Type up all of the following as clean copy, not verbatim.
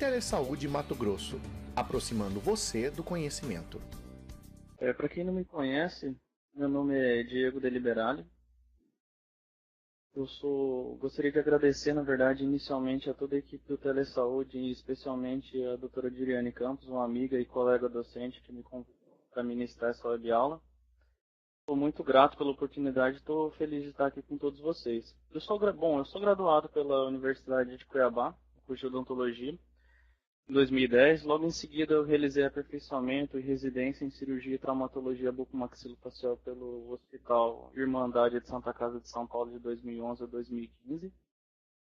Telesaúde Mato Grosso, aproximando você do conhecimento. Para quem não me conhece, meu nome é Diego Deliberale. Gostaria de agradecer, na verdade, inicialmente a toda a equipe do Telesaúde, e especialmente a doutora Diriane Campos, uma amiga e colega docente que me convidou para ministrar essa web aula. Estou muito grato pela oportunidade e estou feliz de estar aqui com todos vocês. Eu sou graduado pela Universidade de Cuiabá, no curso de odontologia, em 2010. Logo em seguida eu realizei aperfeiçoamento e residência em cirurgia e traumatologia bucomaxilofacial pelo Hospital Irmandade de Santa Casa de São Paulo de 2011 a 2015.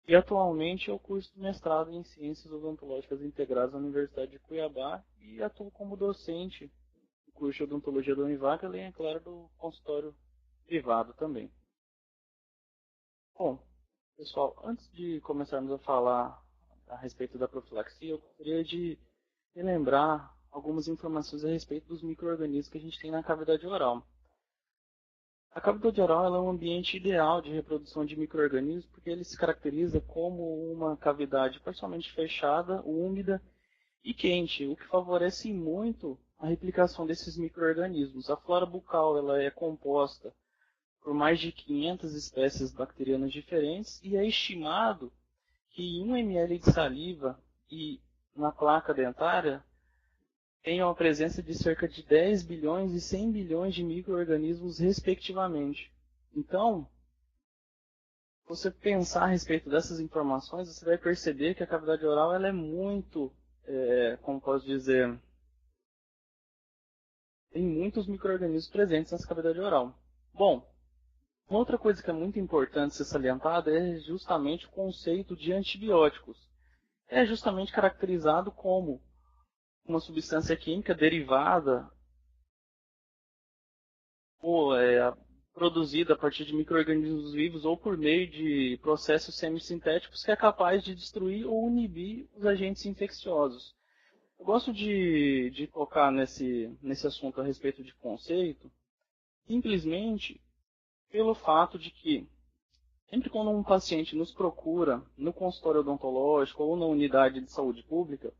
E atualmente eu curso mestrado em Ciências Odontológicas Integradas na Universidade de Cuiabá e atuo como docente do curso de odontologia da Univac, além, é claro, do consultório privado também. Bom, pessoal, antes de começarmos a falar a respeito da profilaxia, eu gostaria de relembrar algumas informações a respeito dos micro-organismos que a gente tem na cavidade oral. A cavidade oral é um ambiente ideal de reprodução de micro-organismos porque ele se caracteriza como uma cavidade parcialmente fechada, úmida e quente, o que favorece muito a replicação desses micro-organismos. A flora bucal ela é composta por mais de 500 espécies bacterianas diferentes e é estimado que 1 ml de saliva e na placa dentária tenham a presença de cerca de 10 bilhões e 100 bilhões de micro-organismos respectivamente. Então, se você pensar a respeito dessas informações, você vai perceber que a cavidade oral ela é muito, como posso dizer, tem muitos micro-organismos presentes nessa cavidade oral. Bom, uma outra coisa que é muito importante ser salientada é justamente o conceito de antibióticos. É justamente caracterizado como uma substância química derivada ou produzida a partir de micro-organismos vivos ou por meio de processos semissintéticos que é capaz de destruir ou inibir os agentes infecciosos. Eu gosto de tocar nesse assunto a respeito de conceito, simplesmente pelo fato de que sempre quando um paciente nos procura no consultório odontológico ou na unidade de saúde pública,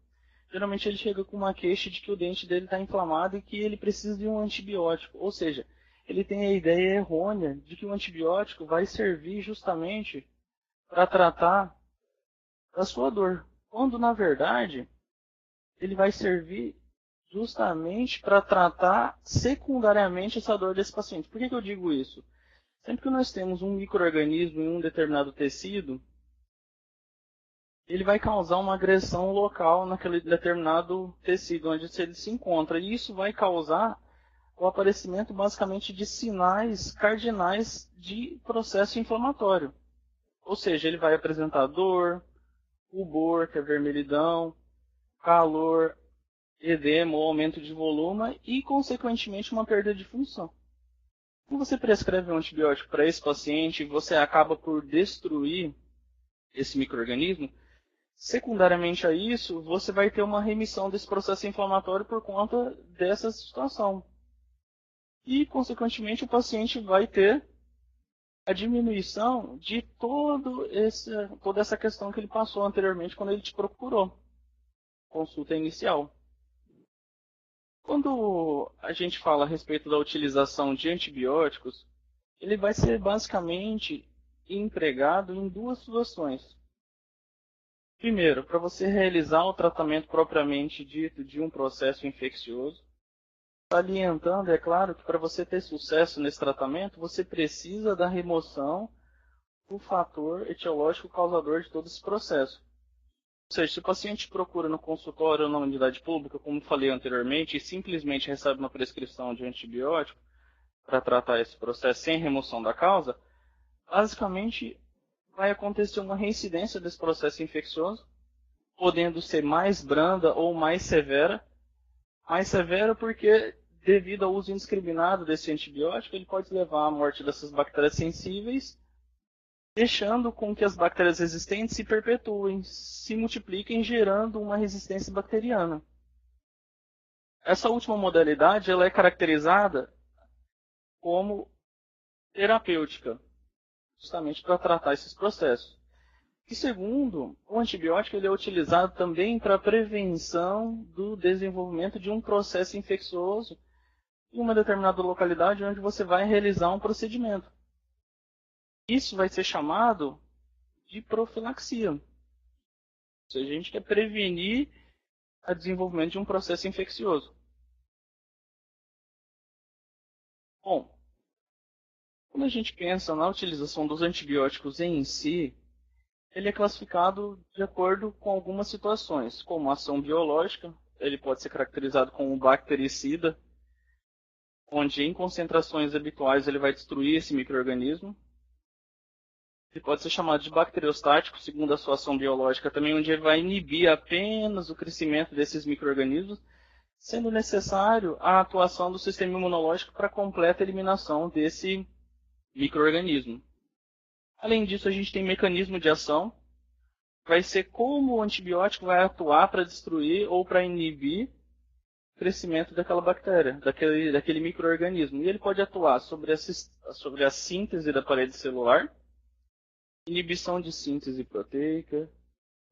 geralmente ele chega com uma queixa de que o dente dele está inflamado e que ele precisa de um antibiótico. Ou seja, ele tem a ideia errônea de que o antibiótico vai servir justamente para tratar a sua dor. Quando, na verdade, ele vai servir justamente para tratar secundariamente essa dor desse paciente. Por que eu digo isso? Sempre que nós temos um micro-organismo em um determinado tecido, ele vai causar uma agressão local naquele determinado tecido onde ele se encontra. E isso vai causar o aparecimento basicamente de sinais cardinais de processo inflamatório. Ou seja, ele vai apresentar dor, rubor, que é vermelhidão, calor, edema ou aumento de volume e, consequentemente, uma perda de função. Quando você prescreve um antibiótico para esse paciente, você acaba por destruir esse micro-organismo. Secundariamente a isso, você vai ter uma remissão desse processo inflamatório por conta dessa situação. E, consequentemente, o paciente vai ter a diminuição de toda essa questão que ele passou anteriormente quando ele te procurou. Consulta inicial. Quando a gente fala a respeito da utilização de antibióticos, ele vai ser basicamente empregado em duas situações. Primeiro, para você realizar o tratamento propriamente dito de um processo infeccioso, salientando, é claro, que para você ter sucesso nesse tratamento, você precisa da remoção do fator etiológico causador de todo esse processo. Ou seja, se o paciente procura no consultório ou na unidade pública, como falei anteriormente, e simplesmente recebe uma prescrição de antibiótico para tratar esse processo sem remoção da causa, basicamente vai acontecer uma reincidência desse processo infeccioso, podendo ser mais branda ou mais severa. Mais severa porque, devido ao uso indiscriminado desse antibiótico, ele pode levar à morte dessas bactérias sensíveis, deixando com que as bactérias resistentes se perpetuem, se multipliquem, gerando uma resistência bacteriana. Essa última modalidade ela é caracterizada como terapêutica, justamente para tratar esses processos. E segundo, o antibiótico ele é utilizado também para prevenção do desenvolvimento de um processo infeccioso em uma determinada localidade onde você vai realizar um procedimento. Isso vai ser chamado de profilaxia. Se a gente quer prevenir o desenvolvimento de um processo infeccioso. Bom, quando a gente pensa na utilização dos antibióticos em si, ele é classificado de acordo com algumas situações, como ação biológica, ele pode ser caracterizado como um bactericida, onde em concentrações habituais ele vai destruir esse micro-organismo. Ele pode ser chamado de bacteriostático, segundo a sua ação biológica também, onde ele vai inibir apenas o crescimento desses micro-organismos, sendo necessário a atuação do sistema imunológico para a completa eliminação desse micro-organismo. Além disso, a gente tem mecanismo de ação, vai ser como o antibiótico vai atuar para destruir ou para inibir o crescimento daquela bactéria, daquele micro-organismo. E ele pode atuar sobre a síntese da parede celular, inibição de síntese proteica,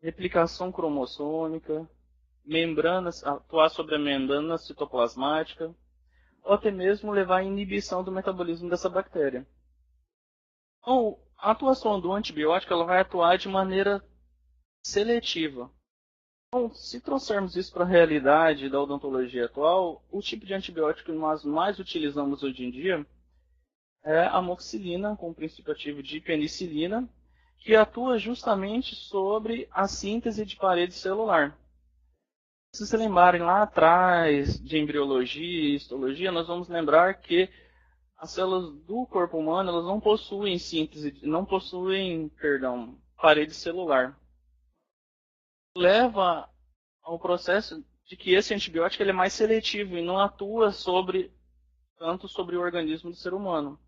replicação cromossômica, atuar sobre a membrana citoplasmática, ou até mesmo levar à inibição do metabolismo dessa bactéria. Então, a atuação do antibiótico ela vai atuar de maneira seletiva. Então, se trouxermos isso para a realidade da odontologia atual, o tipo de antibiótico que nós mais utilizamos hoje em dia é a amoxicilina, com o princípio ativo de penicilina, que atua justamente sobre a síntese de parede celular. Se vocês lembrarem lá atrás de embriologia e histologia, nós vamos lembrar que as células do corpo humano elas não possuem parede celular. Leva ao processo de que esse antibiótico ele é mais seletivo e não atua tanto sobre o organismo do ser humano.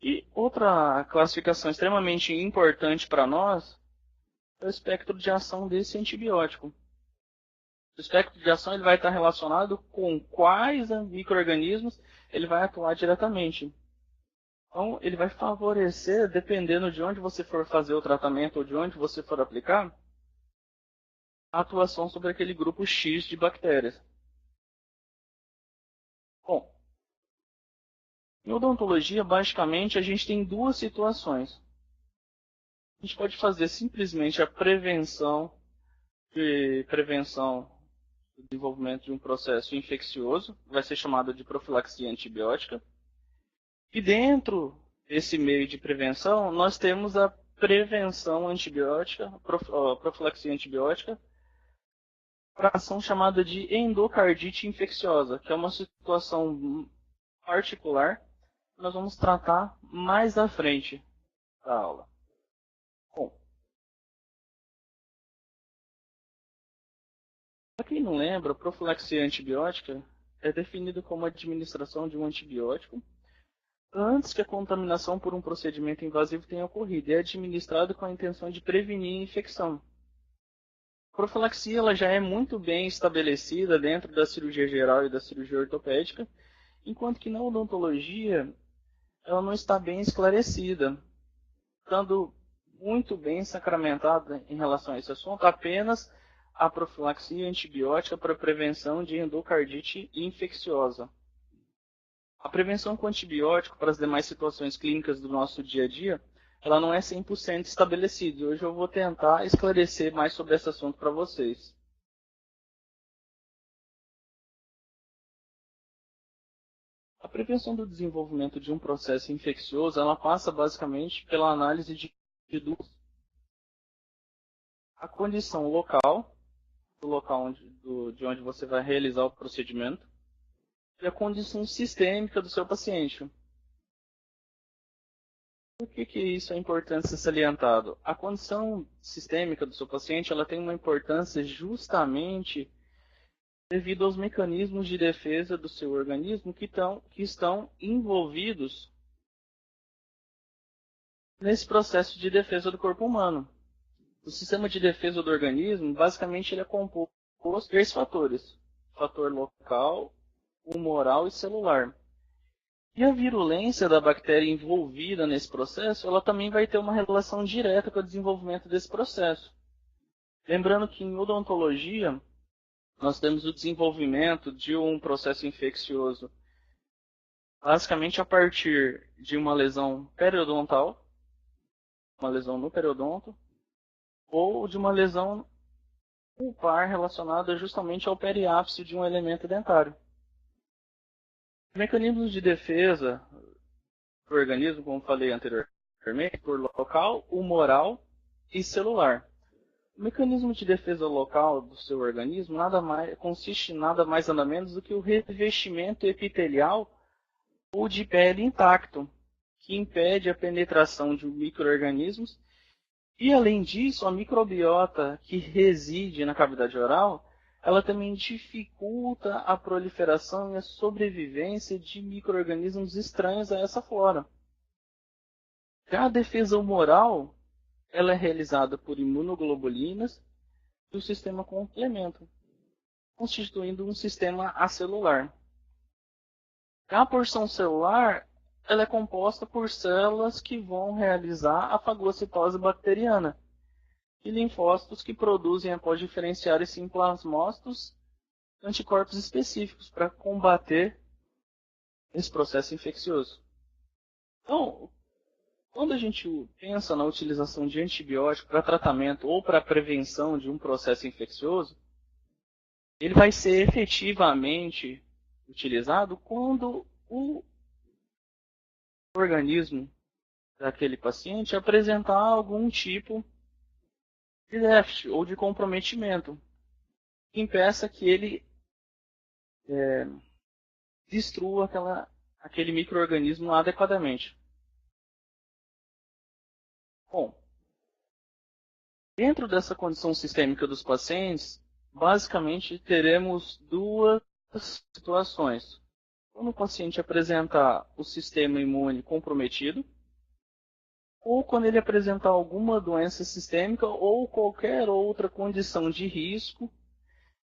E outra classificação extremamente importante para nós é o espectro de ação desse antibiótico. O espectro de ação ele vai estar relacionado com quais micro-organismos ele vai atuar diretamente. Então, ele vai favorecer, dependendo de onde você for fazer o tratamento ou de onde você for aplicar, a atuação sobre aquele grupo X de bactérias. Bom, em odontologia, basicamente, a gente tem duas situações. A gente pode fazer simplesmente a prevenção do desenvolvimento de um processo infeccioso, vai ser chamada de profilaxia antibiótica. E dentro desse meio de prevenção, nós temos a prevenção antibiótica, profilaxia antibiótica, para ação chamada de endocardite infecciosa, que é uma situação particular que nós vamos tratar mais à frente da aula. Bom, para quem não lembra, profilaxia antibiótica é definida como a administração de um antibiótico antes que a contaminação por um procedimento invasivo tenha ocorrido e é administrado com a intenção de prevenir a infecção. A profilaxia ela já é muito bem estabelecida dentro da cirurgia geral e da cirurgia ortopédica, enquanto que na odontologia ela não está bem esclarecida, estando muito bem sacramentada em relação a esse assunto apenas a profilaxia antibiótica para prevenção de endocardite infecciosa. A prevenção com antibiótico para as demais situações clínicas do nosso dia a dia, ela não é 100% estabelecida. Hoje eu vou tentar esclarecer mais sobre esse assunto para vocês. A prevenção do desenvolvimento de um processo infeccioso, ela passa basicamente pela análise de a condição local, do local de onde você vai realizar o procedimento, e a condição sistêmica do seu paciente. Por que isso é importante ser salientado? A condição sistêmica do seu paciente ela tem uma importância justamente devido aos mecanismos de defesa do seu organismo que estão envolvidos nesse processo de defesa do corpo humano. O sistema de defesa do organismo, basicamente, ele é composto por 3 fatores. O fator local, humoral e celular. E a virulência da bactéria envolvida nesse processo, ela também vai ter uma relação direta com o desenvolvimento desse processo. Lembrando que em odontologia, nós temos o desenvolvimento de um processo infeccioso basicamente a partir de uma lesão periodontal, uma lesão no periodonto, ou de uma lesão pulpar relacionada justamente ao periápice de um elemento dentário. Os mecanismos de defesa do organismo, como falei anteriormente, por local, humoral e celular. O mecanismo de defesa local do seu organismo consiste em nada mais nada menos do que o revestimento epitelial ou de pele intacto, que impede a penetração de micro-organismos. E, além disso, a microbiota que reside na cavidade oral, ela também dificulta a proliferação e a sobrevivência de micro-organismos estranhos a essa flora. Já a defesa humoral, ela é realizada por imunoglobulinas e o sistema complemento, constituindo um sistema acelular. Já a porção celular, ela é composta por células que vão realizar a fagocitose bacteriana e linfócitos que produzem, após diferenciar esse plasmócitos, anticorpos específicos para combater esse processo infeccioso. Então, quando a gente pensa na utilização de antibiótico para tratamento ou para prevenção de um processo infeccioso, ele vai ser efetivamente utilizado quando o organismo daquele paciente apresentar algum tipo de déficit ou de comprometimento que impeça que ele destrua aquele micro-organismo adequadamente. Bom, dentro dessa condição sistêmica dos pacientes, basicamente teremos duas situações. Quando o paciente apresentar o sistema imune comprometido, ou quando ele apresentar alguma doença sistêmica ou qualquer outra condição de risco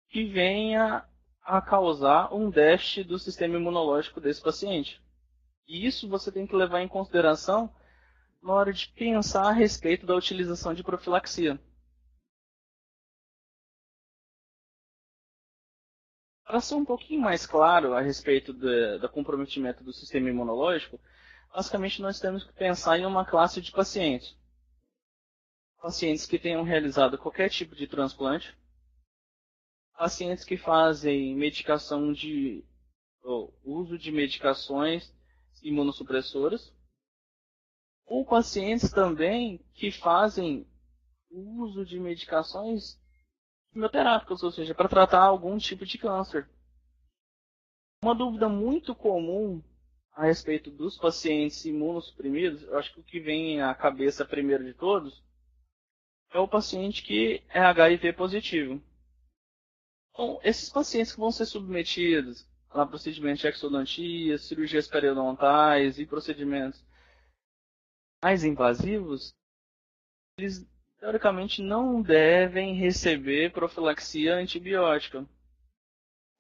que venha a causar um déficit do sistema imunológico desse paciente. E isso você tem que levar em consideração na hora de pensar a respeito da utilização de profilaxia. Para ser um pouquinho mais claro a respeito do comprometimento do sistema imunológico, basicamente nós temos que pensar em uma classe de pacientes. Pacientes que tenham realizado qualquer tipo de transplante, pacientes que fazem medicação uso de medicações imunossupressoras, ou pacientes também que fazem uso de medicações quimioterápicas, ou seja, para tratar algum tipo de câncer. Uma dúvida muito comum a respeito dos pacientes imunossuprimidos, eu acho que o que vem à cabeça primeiro de todos, é o paciente que é HIV positivo. Então, esses pacientes que vão ser submetidos a procedimentos de exodontia, cirurgias periodontais e procedimentos mais invasivos, eles teoricamente não devem receber profilaxia antibiótica,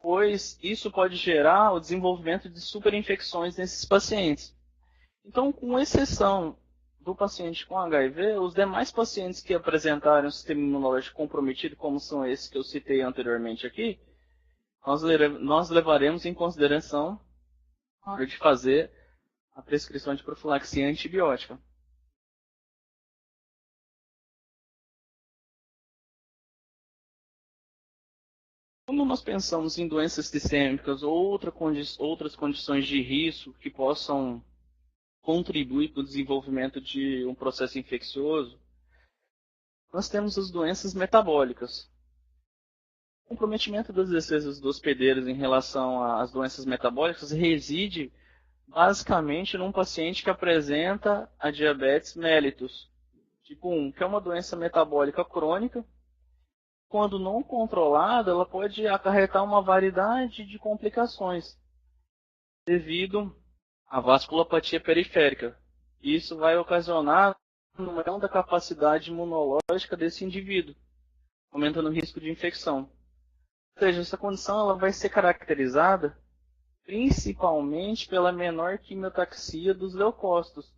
pois isso pode gerar o desenvolvimento de superinfecções nesses pacientes. Então, com exceção do paciente com HIV, os demais pacientes que apresentarem um sistema imunológico comprometido, como são esses que eu citei anteriormente aqui, nós levaremos em consideração na hora de fazer a prescrição de profilaxia antibiótica. Quando nós pensamos em doenças sistêmicas ou outras condições de risco que possam contribuir para o desenvolvimento de um processo infeccioso, nós temos as doenças metabólicas. O comprometimento das defesas dos hospedeiros em relação às doenças metabólicas reside basicamente num paciente que apresenta a diabetes mellitus, tipo 1, que é uma doença metabólica crônica. Quando não controlada, ela pode acarretar uma variedade de complicações devido à vasculopatia periférica. Isso vai ocasionar uma redução da capacidade imunológica desse indivíduo, aumentando o risco de infecção. Ou seja, essa condição ela vai ser caracterizada principalmente pela menor quimiotaxia dos leucócitos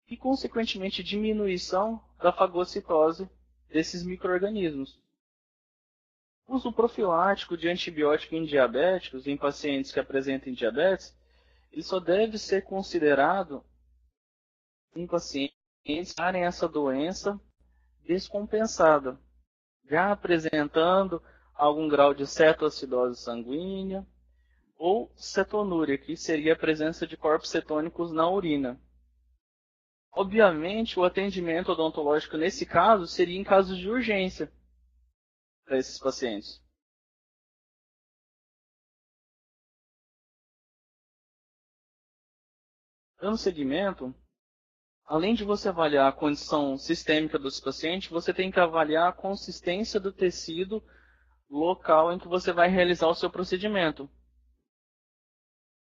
e, consequentemente, diminuição da fagocitose desses micro-organismos. O uso profilático de antibiótico em diabéticos, em pacientes que apresentem diabetes, ele só deve ser considerado em pacientes que terem essa doença descompensada, já apresentando algum grau de cetoacidose sanguínea ou cetonúria, que seria a presença de corpos cetônicos na urina. Obviamente, o atendimento odontológico nesse caso seria em casos de urgência para esses pacientes. Dando seguimento, além de você avaliar a condição sistêmica dos pacientes, você tem que avaliar a consistência do tecido local em que você vai realizar o seu procedimento.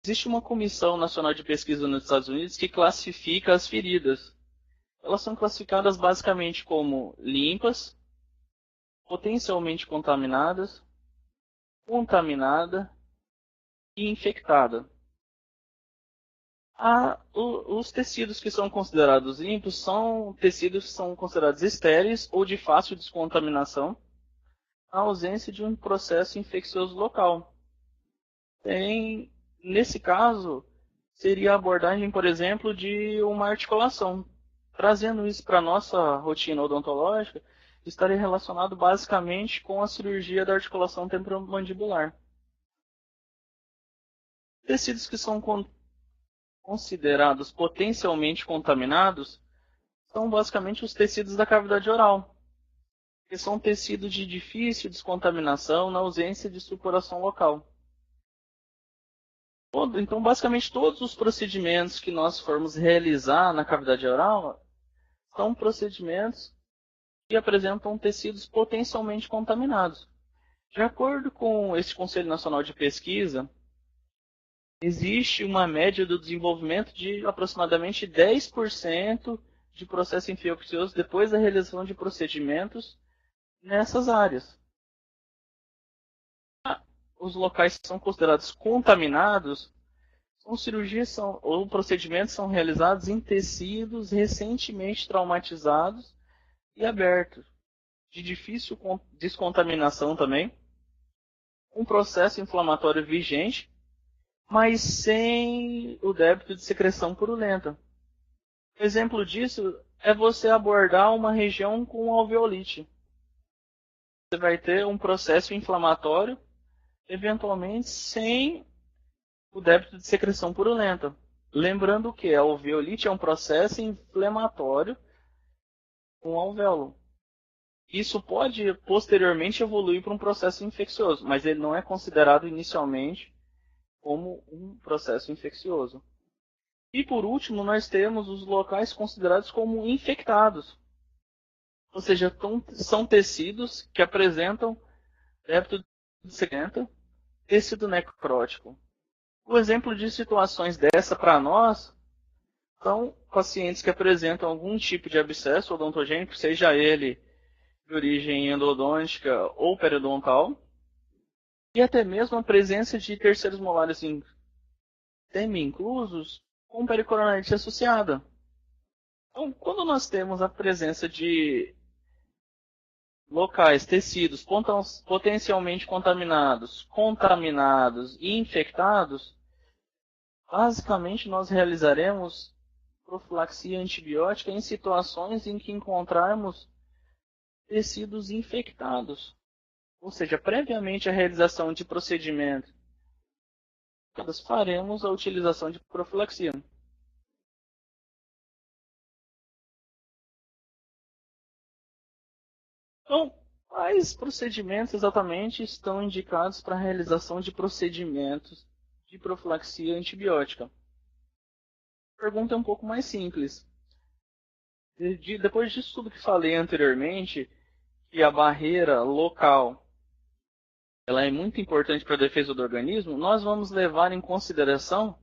Existe uma Comissão Nacional de Pesquisa nos Estados Unidos que classifica as feridas. Elas são classificadas basicamente como limpas, potencialmente contaminadas, contaminada e infectada. Os tecidos que são considerados limpos são tecidos que são considerados estéreis ou de fácil descontaminação, na ausência de um processo infeccioso local. Nesse caso, seria a abordagem, por exemplo, de uma articulação. Trazendo isso para a nossa rotina odontológica, estaria relacionado basicamente com a cirurgia da articulação temporomandibular. Tecidos que são considerados potencialmente contaminados são basicamente os tecidos da cavidade oral, que são tecidos de difícil descontaminação na ausência de supuração local. Então, basicamente, todos os procedimentos que nós formos realizar na cavidade oral são procedimentos que apresentam tecidos potencialmente contaminados. De acordo com esse Conselho Nacional de Pesquisa, existe uma média do desenvolvimento de aproximadamente 10% de processo infeccioso depois da realização de procedimentos nessas áreas. Os locais que são considerados contaminados cirurgias ou procedimentos são realizados em tecidos recentemente traumatizados e abertos, de difícil descontaminação também, um processo inflamatório vigente, mas sem o débito de secreção purulenta. Exemplo disso é você abordar uma região com alveolite. Você vai ter um processo inflamatório, eventualmente sem o débito de secreção purulenta. Lembrando que a alveolite é um processo inflamatório com alvéolo. Isso pode posteriormente evoluir para um processo infeccioso, mas ele não é considerado inicialmente como um processo infeccioso. E por último, nós temos os locais considerados como infectados. Ou seja, são tecidos que apresentam débito de secreção, tecido necrótico. O exemplo de situações dessa para nós são pacientes que apresentam algum tipo de abscesso odontogênico, seja ele de origem endodôntica ou periodontal, e até mesmo a presença de terceiros molares semi-inclusos com pericoronite associada. Então, quando nós temos a presença de locais, tecidos potencialmente contaminados, contaminados e infectados, basicamente nós realizaremos profilaxia antibiótica em situações em que encontrarmos tecidos infectados. Ou seja, previamente à realização de procedimento, nós faremos a utilização de profilaxia. Então, quais procedimentos exatamente estão indicados para a realização de procedimentos de profilaxia antibiótica? A pergunta é um pouco mais simples. Depois disso tudo que falei anteriormente, que a barreira local ela é muito importante para a defesa do organismo, nós vamos levar em consideração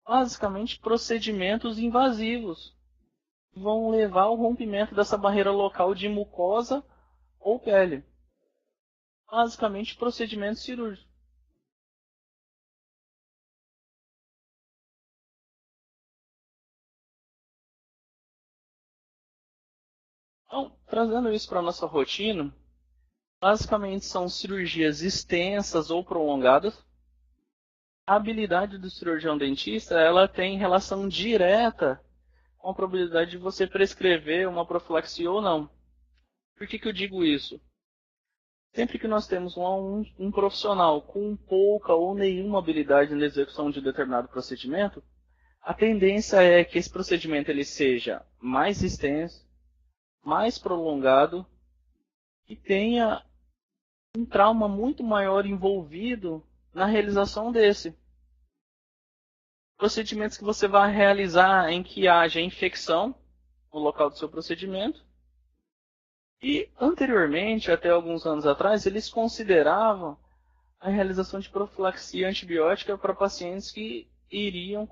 basicamente procedimentos invasivos que vão levar ao rompimento dessa barreira local de mucosa ou pele. Basicamente procedimentos cirúrgicos. Então, trazendo isso para a nossa rotina, basicamente são cirurgias extensas ou prolongadas. A habilidade do cirurgião dentista, ela tem relação direta com a probabilidade de você prescrever uma profilaxia ou não. Por que eu digo isso? Sempre que nós temos um profissional com pouca ou nenhuma habilidade na execução de determinado procedimento, a tendência é que esse procedimento ele seja mais extenso, mais prolongado e tenha um trauma muito maior envolvido na realização desse. Procedimentos que você vai realizar em que haja infecção no local do seu procedimento. E anteriormente, até alguns anos atrás, eles consideravam a realização de profilaxia antibiótica para pacientes que iriam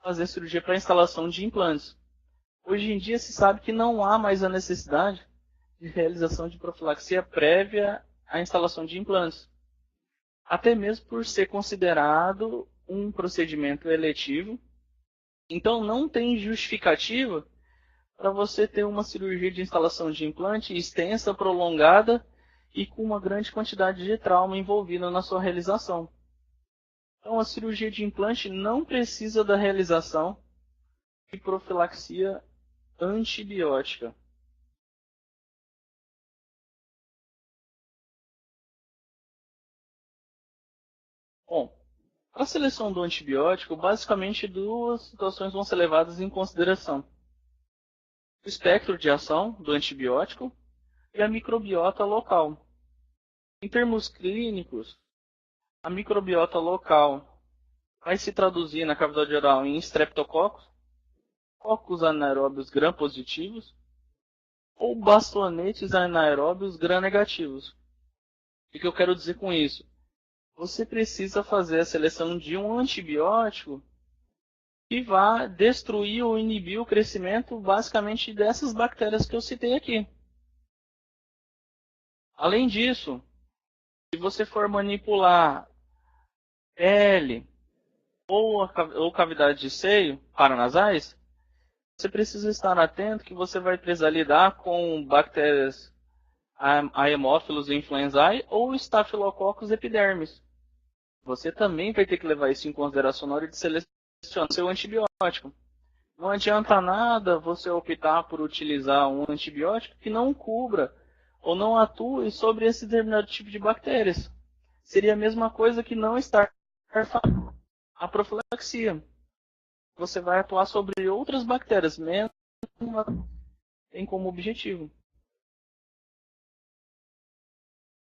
fazer cirurgia para instalação de implantes. Hoje em dia se sabe que não há mais a necessidade de realização de profilaxia prévia à instalação de implantes. Até mesmo por ser considerado um procedimento eletivo. Então não tem justificativa para você ter uma cirurgia de instalação de implante extensa, prolongada e com uma grande quantidade de trauma envolvida na sua realização. Então a cirurgia de implante não precisa da realização de profilaxia antibiótica. Bom, para a seleção do antibiótico, basicamente duas situações vão ser levadas em consideração. O espectro de ação do antibiótico e a microbiota local. Em termos clínicos, a microbiota local vai se traduzir na cavidade oral em streptococcus, cocos anaeróbios gram-positivos ou bastonetes anaeróbios gram-negativos. O que eu quero dizer com isso? Você precisa fazer a seleção de um antibiótico que vá destruir ou inibir o crescimento basicamente dessas bactérias que eu citei aqui. Além disso, se você for manipular pele ou cavidade de seio paranasais, você precisa estar atento que você vai precisar lidar com bactérias Haemophilus influenzae ou Staphylococcus epidermis. Você também vai ter que levar isso em consideração na hora de selecionar seu antibiótico. Não adianta nada você optar por utilizar um antibiótico que não cubra ou não atue sobre esse determinado tipo de bactérias. Seria a mesma coisa que não estar fazendo a profilaxia. Você vai atuar sobre outras bactérias, mesmo tem como objetivo.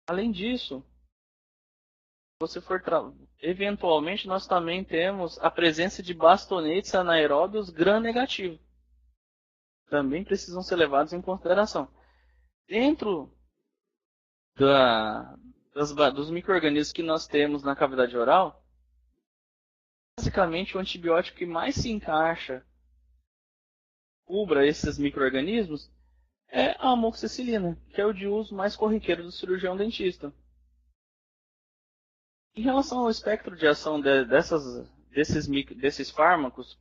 Além disso, você for eventualmente nós também temos a presença de bastonetes anaeróbios gram-negativo. Também precisam ser levados em consideração. Dentro dos micro-organismos que nós temos na cavidade oral, basicamente o antibiótico que mais se encaixa, cubra esses micro-organismos, é a amoxicilina, que é o de uso mais corriqueiro do cirurgião dentista. Em relação ao espectro de ação desses fármacos,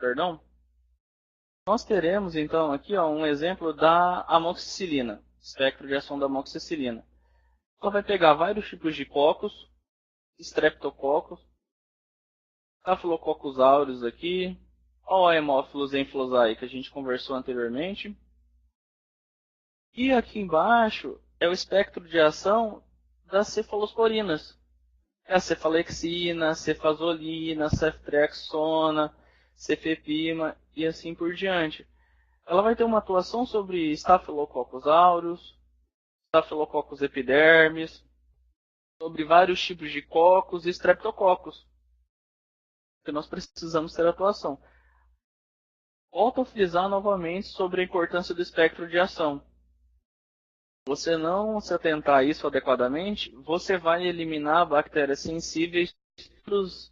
nós teremos então aqui um exemplo da amoxicilina, espectro de ação da amoxicilina. Ela vai pegar vários tipos de cocos, streptococcus, Staphylococcus aureus aqui, o Haemophilus influenzae que a gente conversou anteriormente. E aqui embaixo é o espectro de ação das cefalosporinas. É a cefalexina, cefazolina, ceftriaxona, cefepima e assim por diante. Ela vai ter uma atuação sobre Staphylococcus aureus, Staphylococcus epidermis, sobre vários tipos de cocos e streptococcus, que nós precisamos ter atuação. Volto a frisar novamente sobre a importância do espectro de ação. Você não se atentar a isso adequadamente, você vai eliminar bactérias sensíveis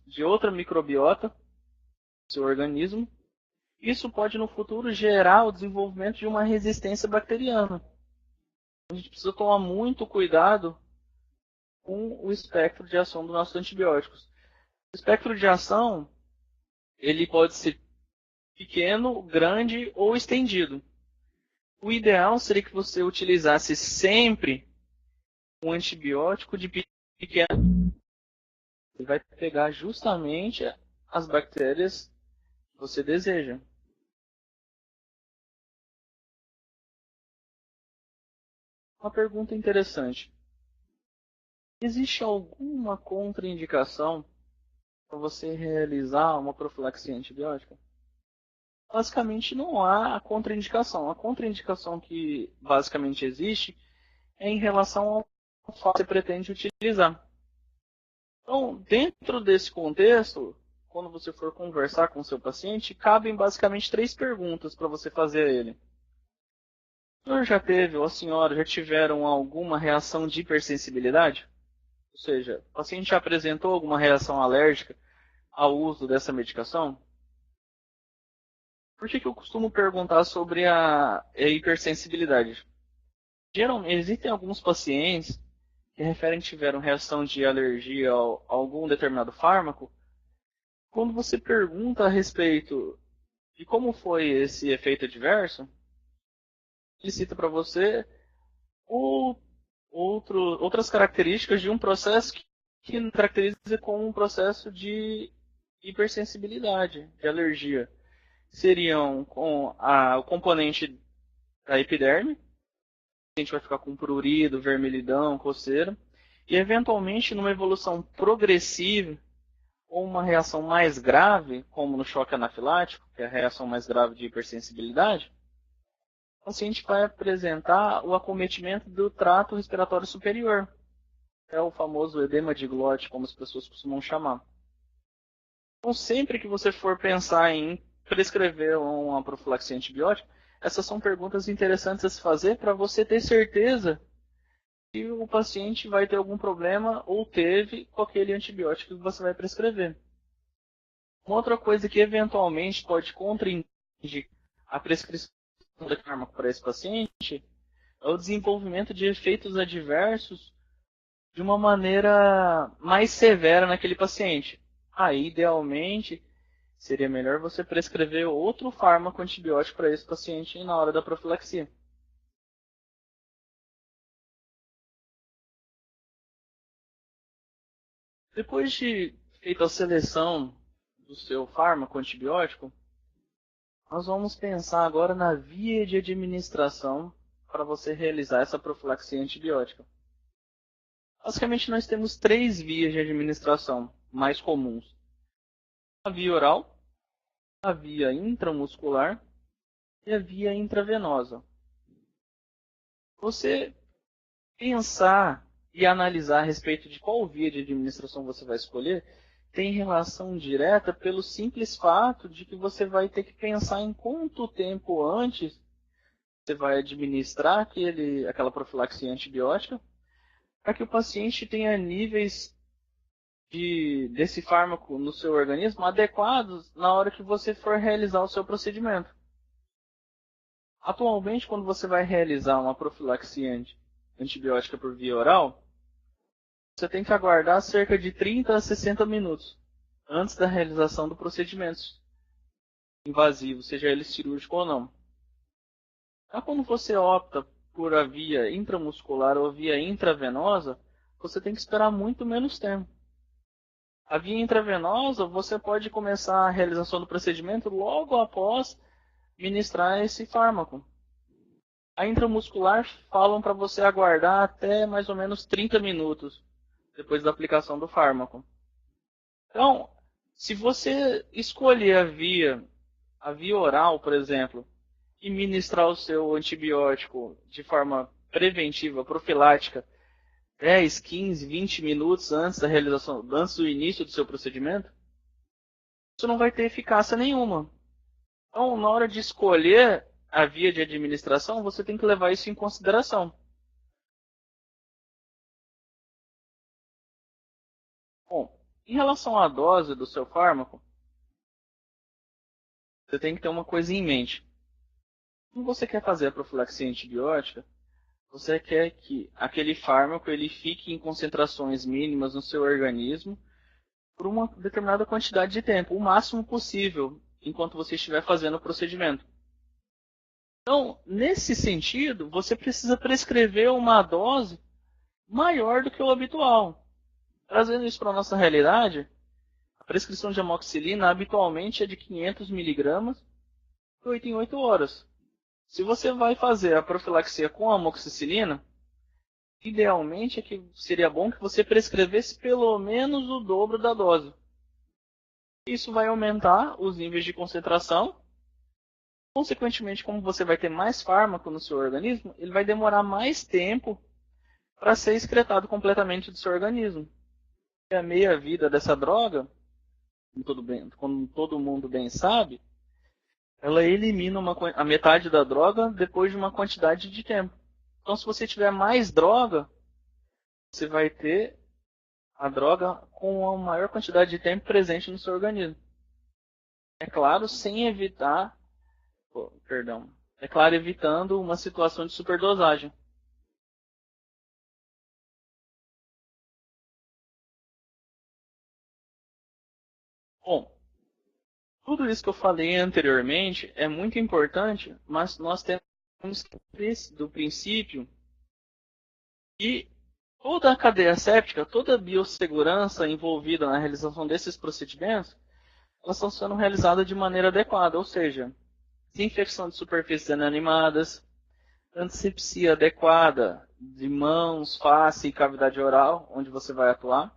de outra microbiota do seu organismo. Isso pode no futuro gerar o desenvolvimento de uma resistência bacteriana. A gente precisa tomar muito cuidado com o espectro de ação dos nossos antibióticos. O espectro de ação ele pode ser pequeno, grande ou estendido. O ideal seria que você utilizasse sempre um antibiótico de pequena. Ele vai pegar justamente as bactérias que você deseja. Uma pergunta interessante. Existe alguma contraindicação para você realizar uma profilaxia antibiótica? Basicamente não há contraindicação. A contraindicação que basicamente existe é em relação ao que você pretende utilizar. Então, dentro desse contexto, quando você for conversar com o seu paciente, cabem basicamente 3 perguntas para você fazer a ele. O senhor já teve, ou a senhora já tiveram alguma reação de hipersensibilidade? Ou seja, o paciente já apresentou alguma reação alérgica ao uso dessa medicação? Por que eu costumo perguntar sobre a hipersensibilidade? Geralmente, existem alguns pacientes que referem que tiveram reação de alergia a algum determinado fármaco. Quando você pergunta a respeito de como foi esse efeito adverso, ele cita para você outras características de um processo que caracteriza como um processo de hipersensibilidade, de alergia. Seriam com o componente da epiderme, a gente vai ficar com prurido, vermelhidão, coceira, e eventualmente numa evolução progressiva ou uma reação mais grave, como no choque anafilático, que é a reação mais grave de hipersensibilidade, o paciente vai apresentar o acometimento do trato respiratório superior. É o famoso edema de glote, como as pessoas costumam chamar. Então, sempre que você for pensar em prescrever uma profilaxia antibiótica, essas são perguntas interessantes a se fazer para você ter certeza que o paciente vai ter algum problema ou teve com aquele antibiótico que você vai prescrever. Uma outra coisa que eventualmente pode contraindicar a prescrição de fármaco para esse paciente é o desenvolvimento de efeitos adversos de uma maneira mais severa naquele paciente. Aí, idealmente, seria melhor você prescrever outro fármaco antibiótico para esse paciente na hora da profilaxia. Depois de feita a seleção do seu fármaco antibiótico, nós vamos pensar agora na via de administração para você realizar essa profilaxia antibiótica. Basicamente, nós temos 3 vias de administração mais comuns: a via oral, a via intramuscular e a via intravenosa. Você pensar e analisar a respeito de qual via de administração você vai escolher tem relação direta pelo simples fato de que você vai ter que pensar em quanto tempo antes você vai administrar aquela profilaxia antibiótica para que o paciente tenha níveis desse fármaco no seu organismo adequados na hora que você for realizar o seu procedimento. Atualmente, quando você vai realizar uma profilaxia antibiótica por via oral, você tem que aguardar cerca de 30 a 60 minutos antes da realização do procedimento invasivo, seja ele cirúrgico ou não. Já quando você opta por a via intramuscular ou via intravenosa, você tem que esperar muito menos tempo. A via intravenosa, você pode começar a realização do procedimento logo após ministrar esse fármaco. A intramuscular falam para você aguardar até mais ou menos 30 minutos depois da aplicação do fármaco. Então, se você escolher a via oral, por exemplo, e ministrar o seu antibiótico de forma preventiva, profilática, 10, 15, 20 minutos antes antes do início do seu procedimento, isso não vai ter eficácia nenhuma. Então, na hora de escolher a via de administração, você tem que levar isso em consideração. Bom, em relação à dose do seu fármaco, você tem que ter uma coisa em mente. Quando você quer fazer a profilaxia antibiótica, você quer que aquele fármaco ele fique em concentrações mínimas no seu organismo por uma determinada quantidade de tempo, o máximo possível, enquanto você estiver fazendo o procedimento. Então, nesse sentido, você precisa prescrever uma dose maior do que o habitual. Trazendo isso para a nossa realidade, a prescrição de amoxicilina habitualmente é de 500 miligramas de 8 em 8 horas. Se você vai fazer a profilaxia com amoxicilina, idealmente seria bom que você prescrevesse pelo menos o dobro da dose. Isso vai aumentar os níveis de concentração. Consequentemente, como você vai ter mais fármaco no seu organismo, ele vai demorar mais tempo para ser excretado completamente do seu organismo. E a meia-vida dessa droga, como todo mundo bem sabe, ela elimina a metade da droga depois de uma quantidade de tempo. Então, se você tiver mais droga, você vai ter a droga com a maior quantidade de tempo presente no seu organismo. É claro, evitando uma situação de superdosagem. Bom, tudo isso que eu falei anteriormente é muito importante, mas nós temos que ter do princípio que toda a cadeia séptica, toda a biossegurança envolvida na realização desses procedimentos, elas estão sendo realizadas de maneira adequada, ou seja, desinfecção de superfícies inanimadas, antisepsia adequada de mãos, face e cavidade oral, onde você vai atuar,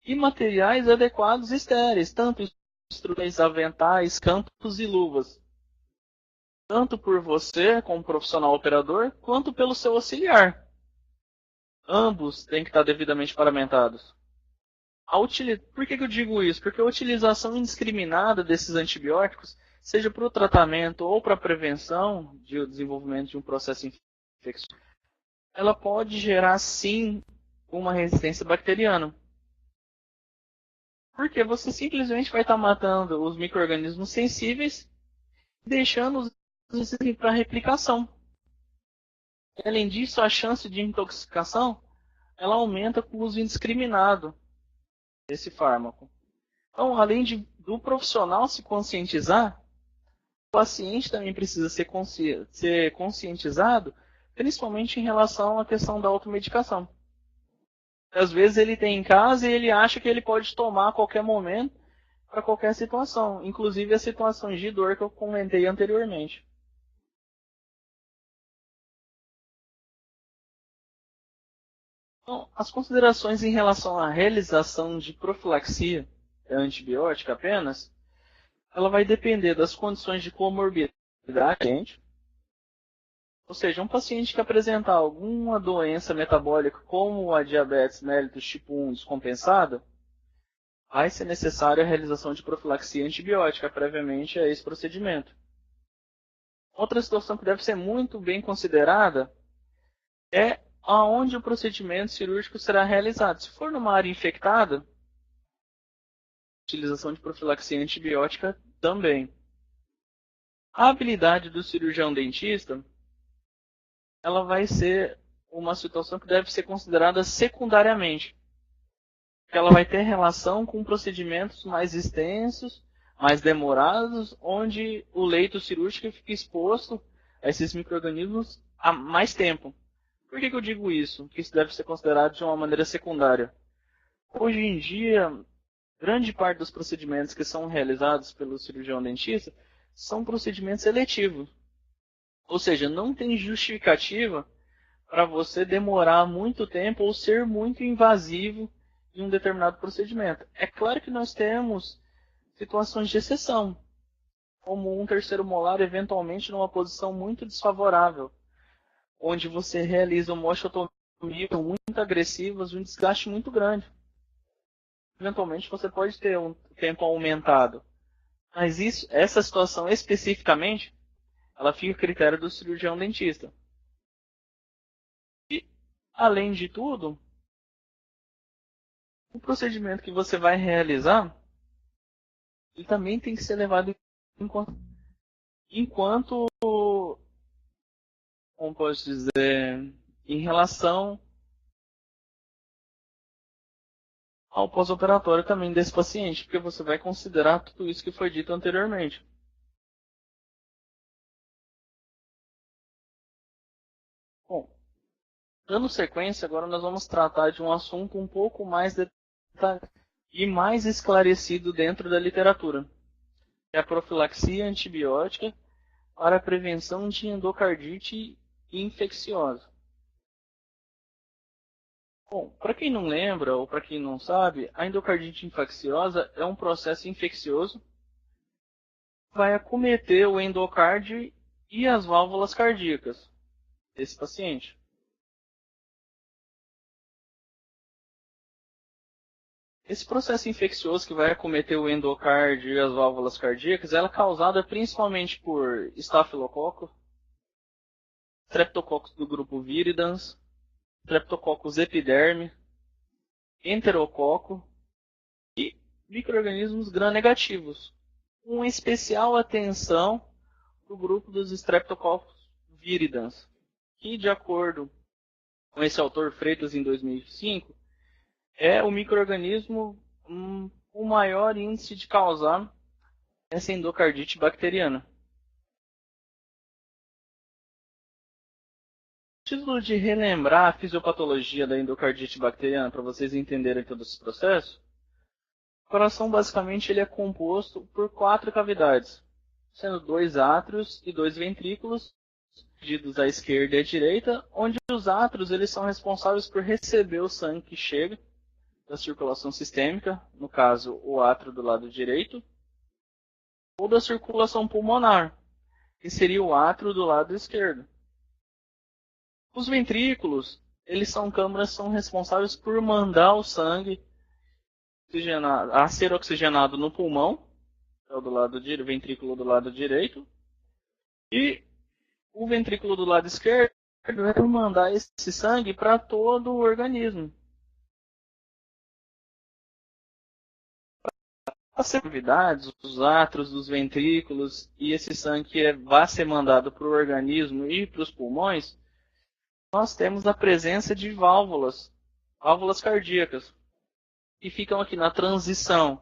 e materiais adequados e estéreis, tanto instrumentos, aventais, campos e luvas, tanto por você, como profissional operador, quanto pelo seu auxiliar. Ambos têm que estar devidamente paramentados. Por que eu digo isso? Porque a utilização indiscriminada desses antibióticos, seja para o tratamento ou para a prevenção do desenvolvimento de um processo infeccioso, ela pode gerar sim uma resistência bacteriana. Porque você simplesmente vai estar matando os micro-organismos sensíveis, deixando-os para replicação. E, além disso, a chance de intoxicação ela aumenta com o uso indiscriminado desse fármaco. Então, além do profissional se conscientizar, o paciente também precisa ser conscientizado, principalmente em relação à questão da automedicação. Às vezes ele tem em casa e ele acha que ele pode tomar a qualquer momento para qualquer situação, inclusive as situações de dor que eu comentei anteriormente. Então, as considerações em relação à realização de profilaxia antibiótica apenas, ela vai depender das condições de comorbidade do paciente. Ou seja, um paciente que apresentar alguma doença metabólica, como a diabetes mellitus tipo 1 descompensada, vai ser necessária a realização de profilaxia antibiótica previamente a esse procedimento. Outra situação que deve ser muito bem considerada é aonde o procedimento cirúrgico será realizado. Se for numa área infectada, a utilização de profilaxia antibiótica também. A habilidade do cirurgião dentista ela vai ser uma situação que deve ser considerada secundariamente. Porque ela vai ter relação com procedimentos mais extensos, mais demorados, onde o leito cirúrgico fica exposto a esses micro-organismos há mais tempo. Por que eu digo isso? Que isso deve ser considerado de uma maneira secundária. Hoje em dia, grande parte dos procedimentos que são realizados pelo cirurgião dentista são procedimentos eletivos. Ou seja, não tem justificativa para você demorar muito tempo ou ser muito invasivo em um determinado procedimento. É claro que nós temos situações de exceção, como um terceiro molar eventualmente numa posição muito desfavorável, onde você realiza uma osteotomia muito agressiva, um desgaste muito grande. Eventualmente você pode ter um tempo aumentado. Mas essa situação especificamente, ela fica a critério do cirurgião dentista. E, além de tudo, o procedimento que você vai realizar, ele também tem que ser levado em conta enquanto, como posso dizer, em relação ao pós-operatório também desse paciente, porque você vai considerar tudo isso que foi dito anteriormente. Dando sequência, agora nós vamos tratar de um assunto um pouco mais detalhado e mais esclarecido dentro da literatura, que é a profilaxia antibiótica para a prevenção de endocardite infecciosa. Bom, para quem não lembra ou para quem não sabe, a endocardite infecciosa é um processo infeccioso que vai acometer o endocárdio e as válvulas cardíacas desse paciente. Esse processo infeccioso que vai acometer o endocárdio e as válvulas cardíacas, ela é causada principalmente por estafilococcus, streptococcus do grupo viridans, streptococcus epiderme, enterococo e micro-organismos gram-negativos, com especial atenção para o grupo dos streptococcus viridans, que, de acordo com esse autor Freitas em 2005, é o micro-organismo com o maior índice de causar essa endocardite bacteriana. A título de relembrar a fisiopatologia da endocardite bacteriana, para vocês entenderem todo esse processo, o coração basicamente ele é composto por 4 cavidades, sendo 2 átrios e 2 ventrículos, divididos à esquerda e à direita, onde os átrios eles são responsáveis por receber o sangue que chega da circulação sistêmica, no caso o átrio do lado direito, ou da circulação pulmonar, que seria o átrio do lado esquerdo. Os ventrículos, eles são câmaras que são responsáveis por mandar o sangue a ser oxigenado no pulmão, que é o do lado ventrículo do lado direito, e o ventrículo do lado esquerdo vai mandar esse sangue para todo o organismo. As cavidades, os átrios dos ventrículos e esse sangue que vai ser mandado para o organismo e para os pulmões, nós temos a presença de válvulas cardíacas, que ficam aqui na transição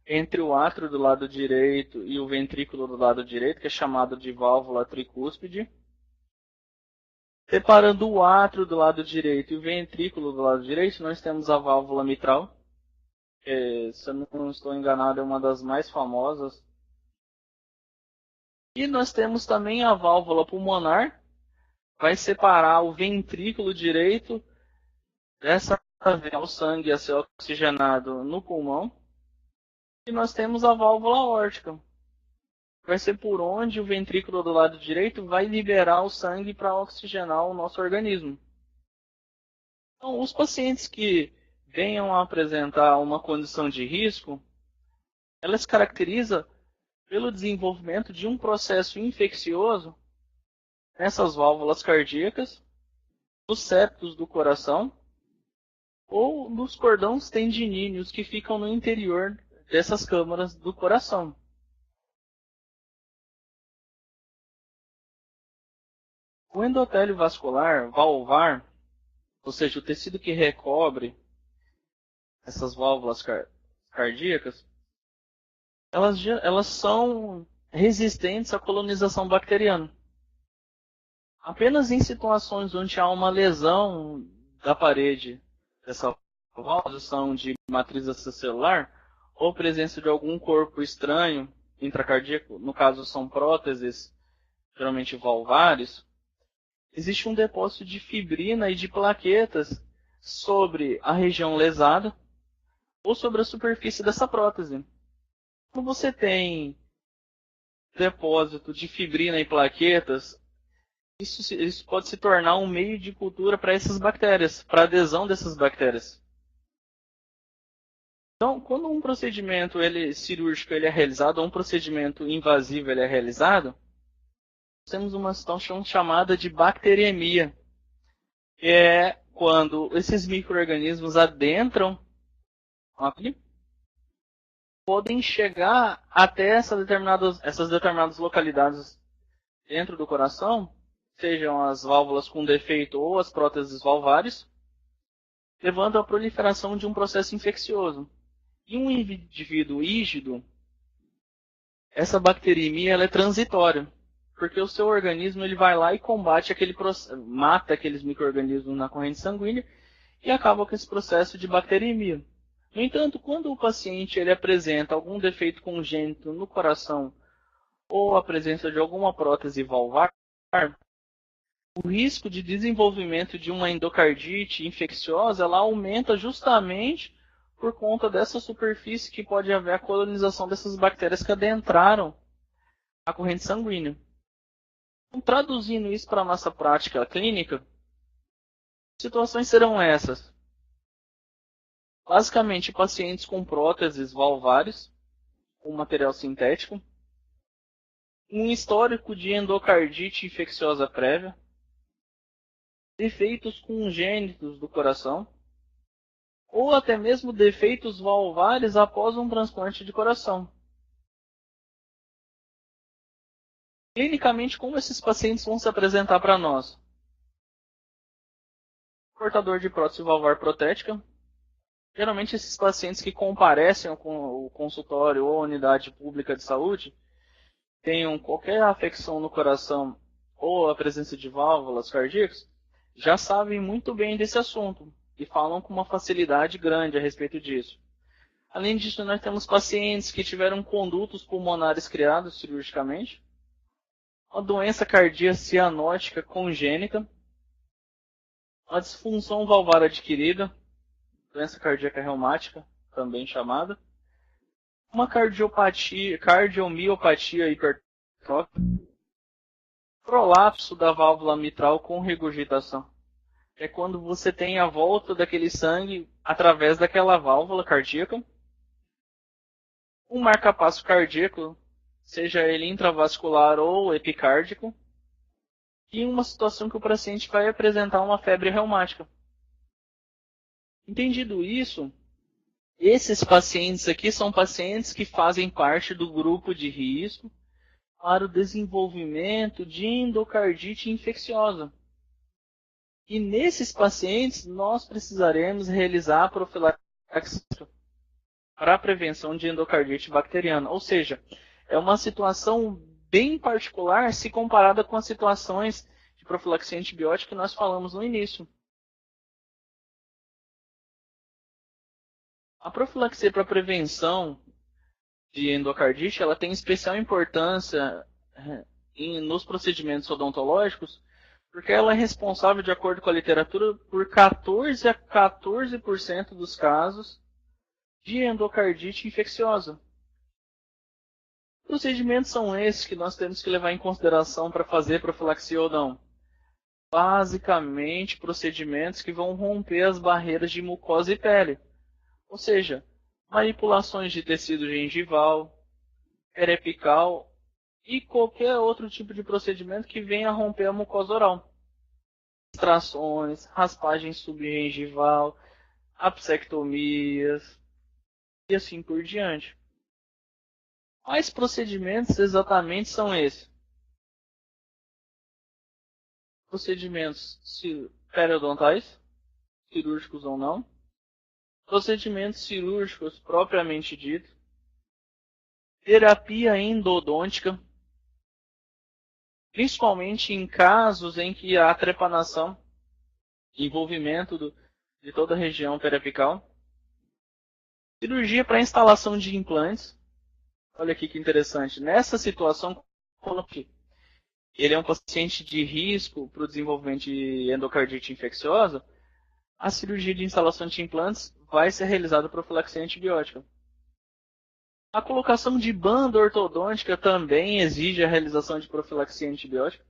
entre o átrio do lado direito e o ventrículo do lado direito, que é chamado de válvula tricúspide. Separando o átrio do lado direito e o ventrículo do lado direito, nós temos a válvula mitral, que, se eu não estou enganado, é uma das mais famosas. E nós temos também a válvula pulmonar, vai separar o ventrículo direito dessa via o sangue a ser oxigenado no pulmão. E nós temos a válvula aórtica, vai ser por onde o ventrículo do lado direito vai liberar o sangue para oxigenar o nosso organismo. Então, os pacientes que venham a apresentar uma condição de risco, ela se caracteriza pelo desenvolvimento de um processo infeccioso nessas válvulas cardíacas, nos septos do coração ou nos cordões tendiníneos que ficam no interior dessas câmaras do coração. O endotélio vascular valvar, ou seja, o tecido que recobre essas válvulas cardíacas, elas são resistentes à colonização bacteriana. Apenas em situações onde há uma lesão da parede dessa válvula de matriz extracelular ou presença de algum corpo estranho intracardíaco, no caso são próteses, geralmente valvares, existe um depósito de fibrina e de plaquetas sobre a região lesada ou sobre a superfície dessa prótese. Quando você tem depósito de fibrina e plaquetas, isso pode se tornar um meio de cultura para essas bactérias, para a adesão dessas bactérias. Então, quando um procedimento cirúrgico é realizado, ou um procedimento invasivo é realizado, nós temos uma situação chamada de bacteriemia, que é quando esses micro-organismos adentram a pele, podem chegar até essas determinadas localidades dentro do coração, sejam as válvulas com defeito ou as próteses valvares, levando à proliferação de um processo infeccioso. Em um indivíduo rígido, essa bacteriemia ela é transitória, porque o seu organismo ele vai lá e combate mata aqueles micro-organismos na corrente sanguínea e acaba com esse processo de bacteremia. No entanto, quando o paciente ele apresenta algum defeito congênito no coração ou a presença de alguma prótese valvar, o risco de desenvolvimento de uma endocardite infecciosa ela aumenta justamente por conta dessa superfície que pode haver a colonização dessas bactérias que adentraram a corrente sanguínea. Então, traduzindo isso para a nossa prática clínica, situações serão essas. Basicamente, pacientes com próteses valvares, com material sintético, um histórico de endocardite infecciosa prévia, defeitos congênitos do coração, ou até mesmo defeitos valvares após um transplante de coração. Clinicamente, como esses pacientes vão se apresentar para nós? Portador de prótese valvar protética. Geralmente, esses pacientes que comparecem com o consultório ou a unidade pública de saúde tenham qualquer afecção no coração ou a presença de válvulas cardíacas, já sabem muito bem desse assunto e falam com uma facilidade grande a respeito disso. Além disso, nós temos pacientes que tiveram condutos pulmonares criados cirurgicamente, uma doença cardíaca cianótica congênita, uma disfunção valvar adquirida, doença cardíaca reumática, também chamada, uma cardiomiopatia hipertrófica, prolapso da válvula mitral com regurgitação. É quando você tem a volta daquele sangue através daquela válvula cardíaca, um marcapasso cardíaco, seja ele intravascular ou epicárdico, e uma situação que o paciente vai apresentar uma febre reumática. Entendido isso, esses pacientes aqui são pacientes que fazem parte do grupo de risco para o desenvolvimento de endocardite infecciosa. E nesses pacientes, nós precisaremos realizar a profilaxia para a prevenção de endocardite bacteriana. Ou seja, é uma situação bem particular se comparada com as situações de profilaxia antibiótica que nós falamos no início. A profilaxia para prevenção de endocardite ela tem especial importância nos procedimentos odontológicos, porque ela é responsável, de acordo com a literatura, por 14 a 14% dos casos de endocardite infecciosa. Procedimentos são esses que nós temos que levar em consideração para fazer profilaxia ou não? Basicamente, procedimentos que vão romper as barreiras de mucosa e pele. Ou seja, manipulações de tecido gengival, periapical e qualquer outro tipo de procedimento que venha a romper a mucosa oral. Extrações, raspagem subgengival, apsectomias e assim por diante. Quais procedimentos exatamente são esses? Procedimentos periodontais, cirúrgicos ou não. Procedimentos cirúrgicos propriamente dito. Terapia endodôntica, principalmente em casos em que há trepanação, envolvimento de toda a região periapical. Cirurgia para instalação de implantes. Olha aqui que interessante. Nessa situação, quando ele é um paciente de risco para o desenvolvimento de endocardite infecciosa, a cirurgia de instalação de implantes vai ser realizada por profilaxia antibiótica. A colocação de banda ortodôntica também exige a realização de profilaxia antibiótica.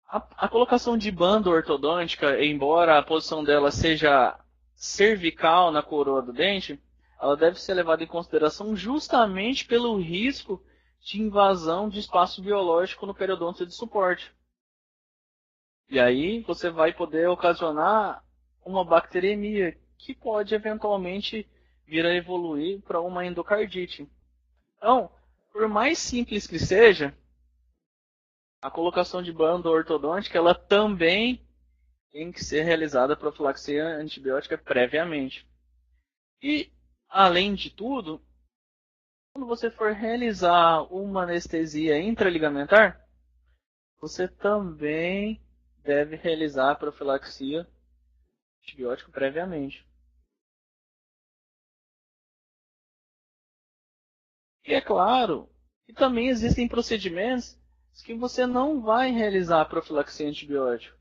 A colocação de banda ortodôntica, embora a posição dela seja cervical na coroa do dente, ela deve ser levada em consideração justamente pelo risco de invasão de espaço biológico no periodonto de suporte. E aí você vai poder ocasionar uma bacteremia que pode eventualmente vir a evoluir para uma endocardite. Então, por mais simples que seja, a colocação de banda ortodôntica ela também tem que ser realizada a profilaxia antibiótica previamente. E, além de tudo, quando você for realizar uma anestesia intraligamentar, você também deve realizar a profilaxia antibiótica previamente. E é claro que também existem procedimentos que você não vai realizar a profilaxia antibiótica.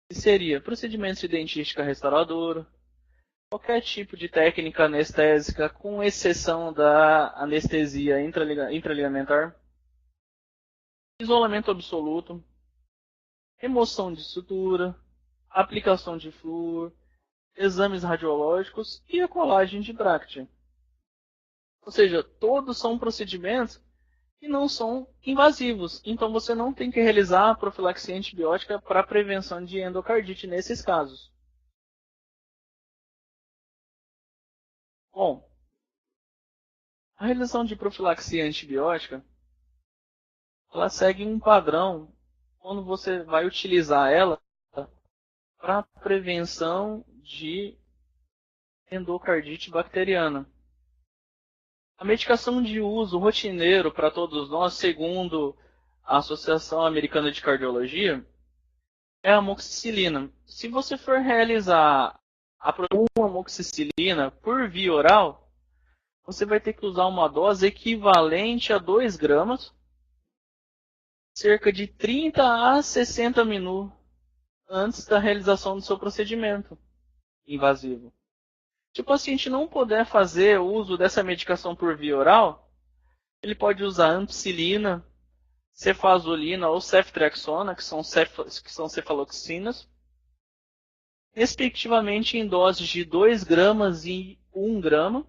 Que seria procedimentos de dentística restauradora, qualquer tipo de técnica anestésica, com exceção da anestesia intraligamentar, isolamento absoluto, remoção de sutura, aplicação de flúor, exames radiológicos e a colagem de Bracte. Ou seja, todos são procedimentos que não são invasivos. Então você não tem que realizar a profilaxia antibiótica para prevenção de endocardite nesses casos. Bom, a realização de profilaxia antibiótica, ela segue um padrão quando você vai utilizar ela para prevenção de endocardite bacteriana. A medicação de uso rotineiro para todos nós, segundo a Associação Americana de Cardiologia, é a amoxicilina. Se você for realizar uma amoxicilina por via oral, você vai ter que usar uma dose equivalente a 2 gramas, cerca de 30 a 60 minutos antes da realização do seu procedimento invasivo. Se o paciente não puder fazer uso dessa medicação por via oral, ele pode usar ampicilina, cefazolina ou ceftriaxona, que são cefaloxinas, respectivamente em doses de 2 gramas e 1 grama,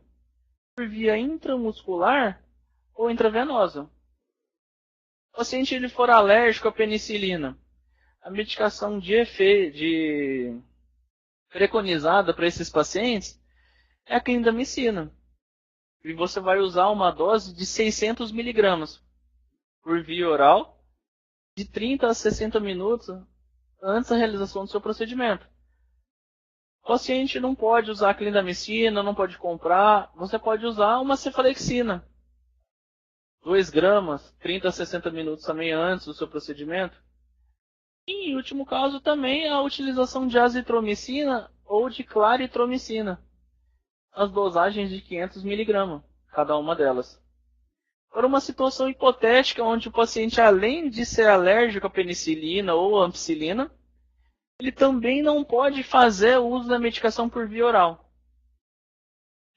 por via intramuscular ou intravenosa. Se o paciente ele for alérgico à penicilina, a medicação preconizada para esses pacientes é a clindamicina. E você vai usar uma dose de 600 miligramas por via oral, de 30 a 60 minutos antes da realização do seu procedimento. O paciente não pode usar clindamicina, não pode comprar, você pode usar uma cefalexina. 2 gramas, 30 a 60 minutos também antes do seu procedimento. E, em último caso, também a utilização de azitromicina ou de claritromicina. As dosagens de 500 mg, cada uma delas. Para uma situação hipotética onde o paciente, além de ser alérgico à penicilina ou ampicilina, ele também não pode fazer o uso da medicação por via oral.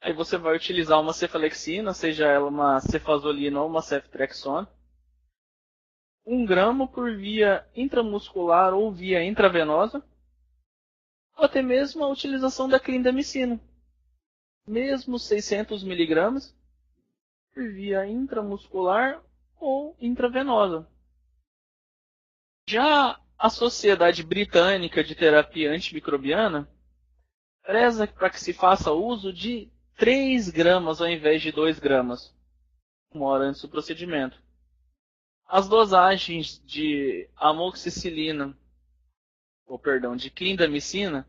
Aí você vai utilizar uma cefalexina, seja ela uma cefazolina ou uma ceftriaxona, 1 grama por via intramuscular ou via intravenosa, ou até mesmo a utilização da clindamicina, mesmo 600 mg por via intramuscular ou intravenosa. Já a Sociedade Britânica de Terapia Antimicrobiana preza para que se faça uso de 3 gramas ao invés de 2 gramas, 1 hora antes do procedimento. As dosagens de amoxicilina, de clindamicina,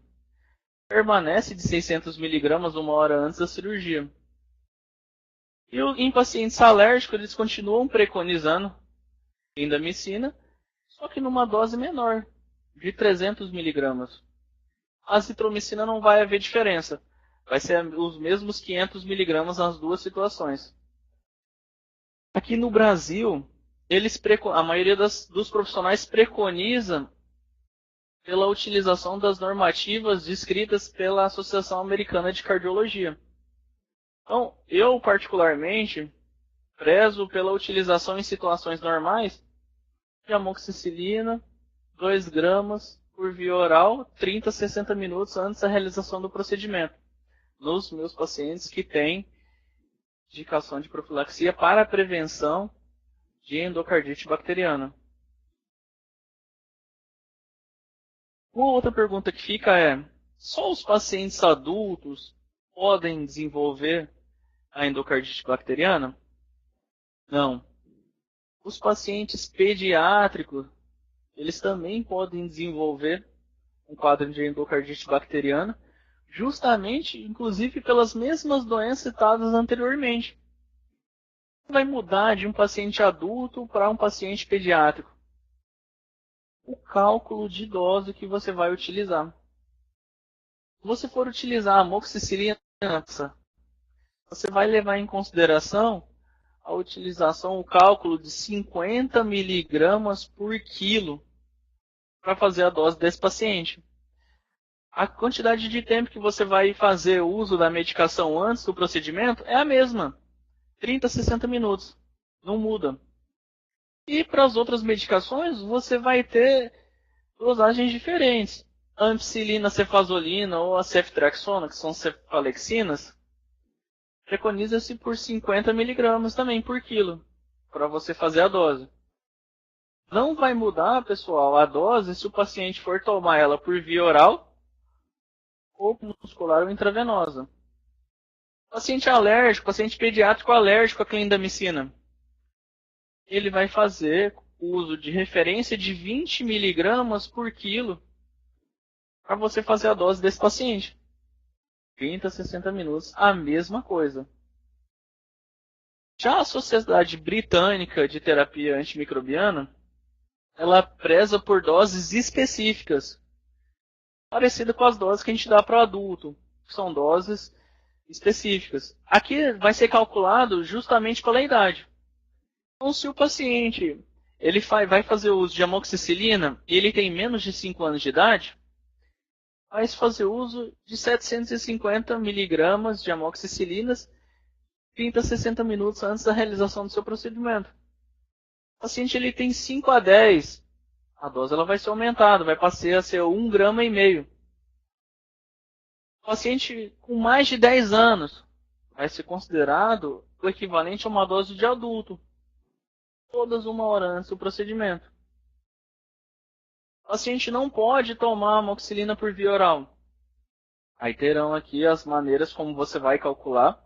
permanece de 600 mg 1 hora antes da cirurgia. E em pacientes alérgicos, eles continuam preconizando clindamicina, só que numa dose menor, de 300 mg. A azitromicina não vai haver diferença. Vai ser os mesmos 500 mg nas duas situações. Aqui no Brasil, a maioria dos profissionais preconiza pela utilização das normativas descritas pela Associação Americana de Cardiologia. Então, eu particularmente prezo pela utilização em situações normais de amoxicilina, 2 gramas por via oral, 30 a 60 minutos antes da realização do procedimento, nos meus pacientes que têm indicação de profilaxia para a prevenção de endocardite bacteriana. Uma outra pergunta que fica é: só os pacientes adultos podem desenvolver a endocardite bacteriana? Não. Os pacientes pediátricos, eles também podem desenvolver um quadro de endocardite bacteriana, justamente, inclusive, pelas mesmas doenças citadas anteriormente. vai mudar de um paciente adulto para um paciente pediátrico? O cálculo de dose que você vai utilizar. Se você for utilizar a amoxicilina, você vai levar em consideração a utilização, o cálculo de 50 miligramas por quilo para fazer a dose desse paciente. A quantidade de tempo que você vai fazer uso da medicação antes do procedimento é a mesma, 30 a 60 minutos, não muda. E para as outras medicações, você vai ter dosagens diferentes. A ampicilina, cefazolina ou a ceftriaxona, que são cefalexinas, preconiza-se por 50 miligramas também por quilo, para você fazer a dose. Não vai mudar, pessoal, a dose se o paciente for tomar ela por via oral ou muscular ou intravenosa. Paciente alérgico, paciente pediátrico alérgico à clindamicina, ele vai fazer uso de referência de 20 miligramas por quilo para você fazer a dose desse paciente. 30 a 60 minutos, a mesma coisa. Já a Sociedade Britânica de Terapia Antimicrobiana, ela preza por doses específicas, parecida com as doses que a gente dá para o adulto, que são doses específicas. Aqui vai ser calculado justamente pela idade. Então, se o paciente ele vai fazer uso de amoxicilina e ele tem menos de 5 anos de idade, vai fazer uso de 750 miligramas de amoxicilinas 30 a 60 minutos antes da realização do seu procedimento. O paciente ele tem 5 a 10, a dose ela vai ser aumentada, vai passar a ser 1,5 grama. O paciente com mais de 10 anos vai ser considerado o equivalente a uma dose de adulto, todas 1 hora antes do procedimento. O paciente não pode tomar amoxicilina por via oral. Aí terão aqui as maneiras como você vai calcular.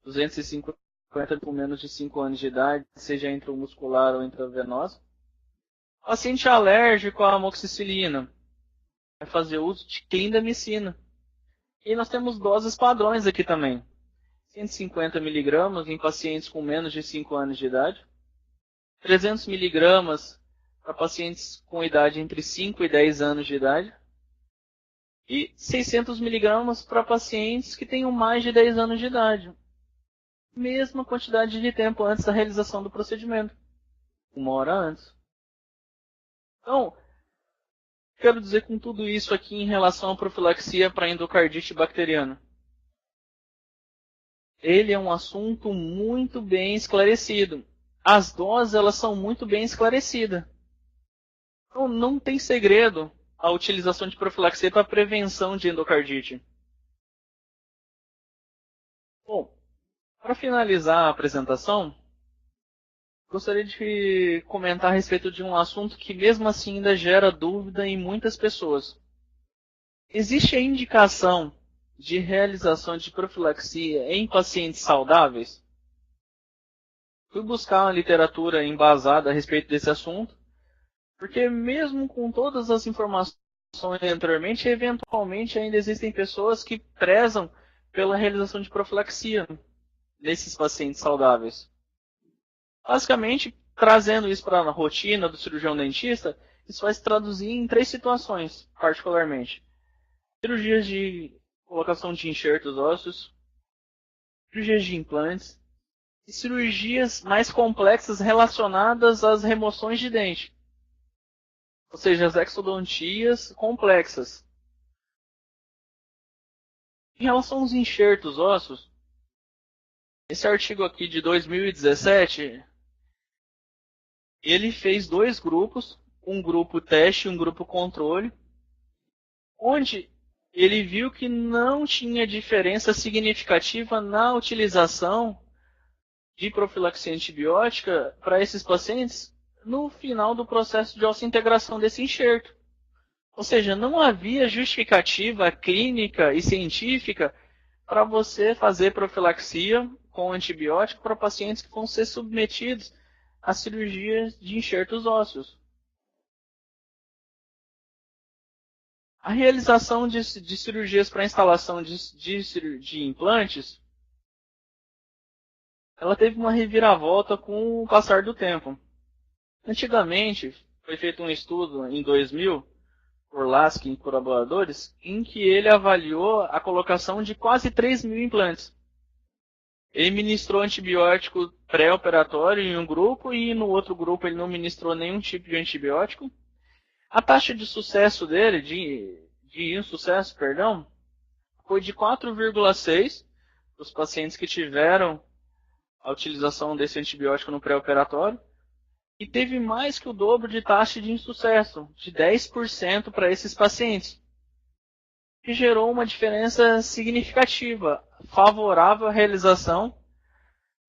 250 com menos de 5 anos de idade, seja intramuscular ou intravenosa. Paciente alérgico à amoxicilina vai fazer uso de clindamicina. E nós temos doses padrões aqui também. 150 miligramas em pacientes com menos de 5 anos de idade. 300 miligramas para pacientes com idade entre 5 e 10 anos de idade. E 600 miligramas para pacientes que tenham mais de 10 anos de idade. Mesma quantidade de tempo antes da realização do procedimento. 1 hora antes. Então, quero dizer com tudo isso aqui em relação à profilaxia para endocardite bacteriana. Ele é um assunto muito bem esclarecido. As doses elas são muito bem esclarecidas. Então, não tem segredo a utilização de profilaxia para prevenção de endocardite. Bom, para finalizar a apresentação, gostaria de comentar a respeito de um assunto que mesmo assim ainda gera dúvida em muitas pessoas. Existe a indicação de realização de profilaxia em pacientes saudáveis? Fui buscar uma literatura embasada a respeito desse assunto, porque mesmo com todas as informações anteriormente, eventualmente ainda existem pessoas que prezam pela realização de profilaxia nesses pacientes saudáveis. Basicamente, trazendo isso para a rotina do cirurgião dentista, isso vai se traduzir em 3 situações, particularmente. Cirurgias de colocação de enxertos ósseos, cirurgias de implantes e cirurgias mais complexas relacionadas às remoções de dente. Ou seja, as exodontias complexas. Em relação aos enxertos ósseos, esse artigo aqui de 2017, ele fez 2 grupos, um grupo teste e um grupo controle, onde ele viu que não tinha diferença significativa na utilização de profilaxia antibiótica para esses pacientes no final do processo de osseointegração desse enxerto. Ou seja, não havia justificativa clínica e científica para você fazer profilaxia com antibiótico para pacientes que vão ser submetidos a cirurgias de enxertos ósseos. A realização de cirurgias para instalação de implantes ela teve uma reviravolta com o passar do tempo. Antigamente, foi feito um estudo em 2000, por Lasky e colaboradores, em que ele avaliou a colocação de quase 3 mil implantes. Ele ministrou antibiótico pré-operatório em um grupo e no outro grupo ele não ministrou nenhum tipo de antibiótico. A taxa de sucesso dele, de insucesso, perdão, foi de 4,6 para os pacientes que tiveram a utilização desse antibiótico no pré-operatório. E teve mais que o dobro de taxa de insucesso, de 10% para esses pacientes, que gerou uma diferença significativa, favorável à realização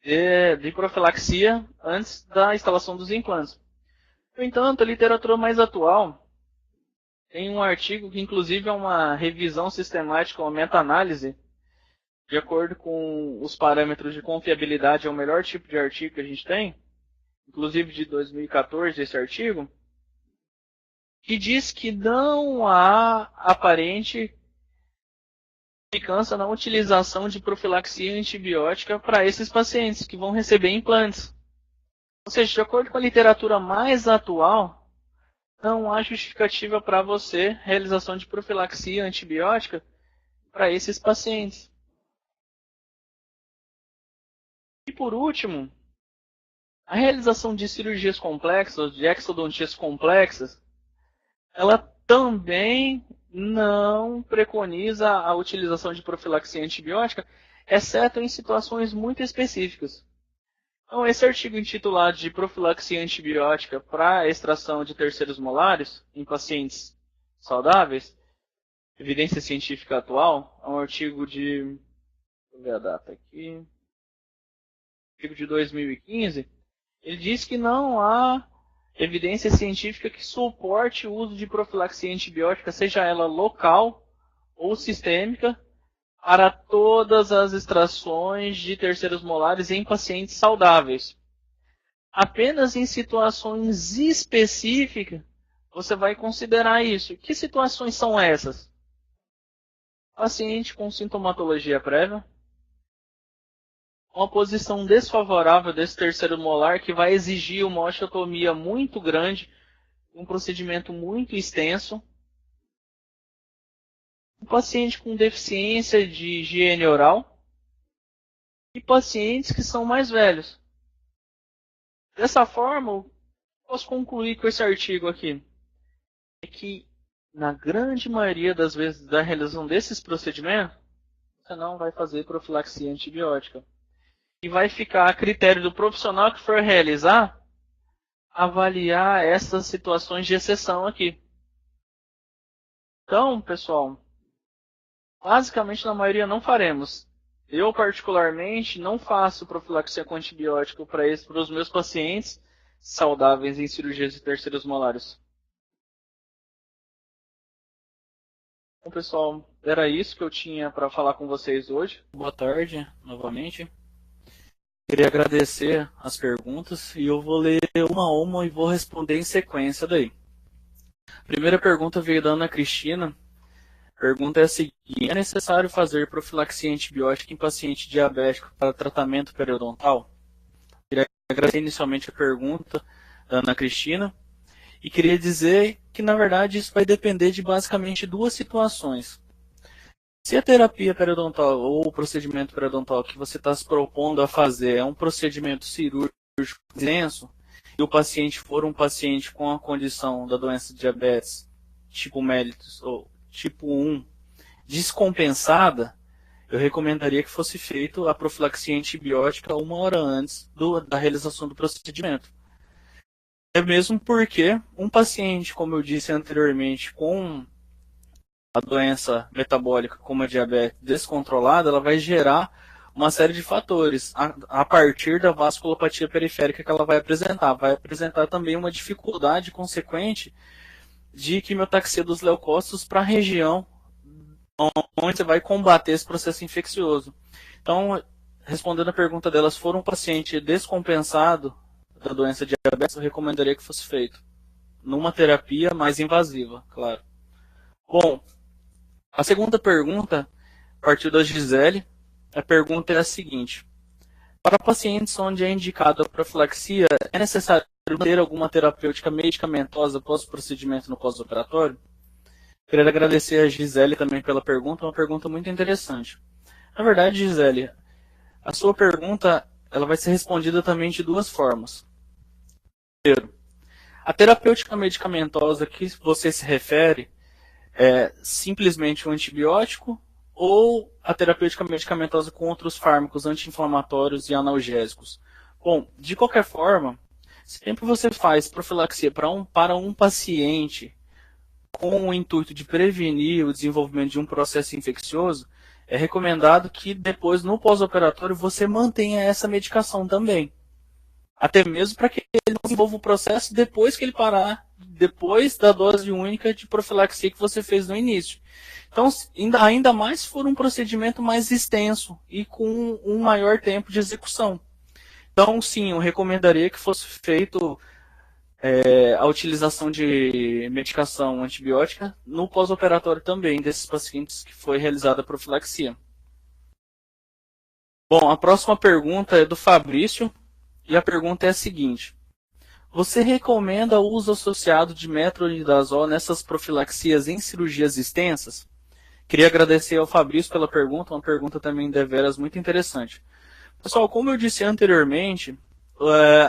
de profilaxia antes da instalação dos implantes. No entanto, a literatura mais atual tem um artigo que inclusive é uma revisão sistemática, uma meta-análise, de acordo com os parâmetros de confiabilidade, é o melhor tipo de artigo que a gente tem, inclusive de 2014, esse artigo, que diz que não há aparente eficácia na utilização de profilaxia antibiótica para esses pacientes que vão receber implantes. Ou seja, de acordo com a literatura mais atual, não há justificativa para você realização de profilaxia antibiótica para esses pacientes. E por último, a realização de cirurgias complexas, de exodontias complexas, ela também não preconiza a utilização de profilaxia antibiótica, exceto em situações muito específicas. Então, esse artigo intitulado de profilaxia antibiótica para extração de terceiros molares em pacientes saudáveis, evidência científica atual, é um artigo de, deixa eu ver a data aqui, artigo de 2015, ele diz que não há evidência científica que suporte o uso de profilaxia antibiótica, seja ela local ou sistêmica, para todas as extrações de terceiros molares em pacientes saudáveis. Apenas em situações específicas você vai considerar isso. Que situações são essas? Paciente com sintomatologia prévia, uma posição desfavorável desse terceiro molar que vai exigir uma osteotomia muito grande, um procedimento muito extenso. Um paciente com deficiência de higiene oral e pacientes que são mais velhos. Dessa forma, eu posso concluir com esse artigo aqui, é que na grande maioria das vezes da realização desses procedimentos, você não vai fazer profilaxia antibiótica. E vai ficar a critério do profissional que for realizar, avaliar essas situações de exceção aqui. Então, pessoal, basicamente na maioria não faremos. Eu, particularmente, não faço profilaxia com antibiótico para os meus pacientes saudáveis em cirurgias de terceiros molares. Bom, pessoal, era isso que eu tinha para falar com vocês hoje. Boa tarde, novamente. Queria agradecer as perguntas e eu vou ler uma a uma e vou responder em sequência daí. A primeira pergunta veio da Ana Cristina. A pergunta é a seguinte: é necessário fazer profilaxia antibiótica em paciente diabético para tratamento periodontal? Queria agradecer inicialmente a pergunta da Ana Cristina e queria dizer que, na verdade, isso vai depender de basicamente duas situações. Se a terapia periodontal ou o procedimento periodontal que você está se propondo a fazer é um procedimento cirúrgico extenso e o paciente for um paciente com a condição da doença de diabetes tipo mellitus ou tipo 1 descompensada, eu recomendaria que fosse feita a profilaxia antibiótica 1 hora antes da realização do procedimento. É mesmo porque um paciente, como eu disse anteriormente, com a doença metabólica como a diabetes descontrolada, ela vai gerar uma série de fatores a partir da vasculopatia periférica que ela vai apresentar. Vai apresentar também uma dificuldade consequente de quimiotaxia dos leucócitos para a região onde você vai combater esse processo infeccioso. Então, respondendo a pergunta dela, se for um paciente descompensado da doença de diabetes, eu recomendaria que fosse feito numa terapia mais invasiva, claro. Bom, a segunda pergunta partiu da Gisele. A pergunta é a seguinte: Para pacientes onde é indicada a profilaxia, é necessário ter alguma terapêutica medicamentosa pós-procedimento no pós-operatório? Queria agradecer a Gisele também pela pergunta, uma pergunta muito interessante. Na verdade, Gisele, a sua pergunta ela vai ser respondida também de duas formas. Primeiro, a terapêutica medicamentosa que você se refere é simplesmente um antibiótico ou a terapêutica medicamentosa com outros fármacos anti-inflamatórios e analgésicos? Bom, de qualquer forma, sempre você faz profilaxia para um paciente com o intuito de prevenir o desenvolvimento de um processo infeccioso, é recomendado que depois, no pós-operatório, você mantenha essa medicação também. Até mesmo para que ele não desenvolva o processo depois que ele parar, depois da dose única de profilaxia que você fez no início. Então, ainda mais se for um procedimento mais extenso e com um maior tempo de execução. Então, sim, eu recomendaria que fosse feito a utilização de medicação antibiótica no pós-operatório também desses pacientes que foi realizada a profilaxia. Bom, a próxima pergunta é do Fabrício e a pergunta é a seguinte: você recomenda o uso associado de metronidazol nessas profilaxias em cirurgias extensas? Queria agradecer ao Fabrício pela pergunta, uma pergunta também deveras muito interessante. Pessoal, como eu disse anteriormente,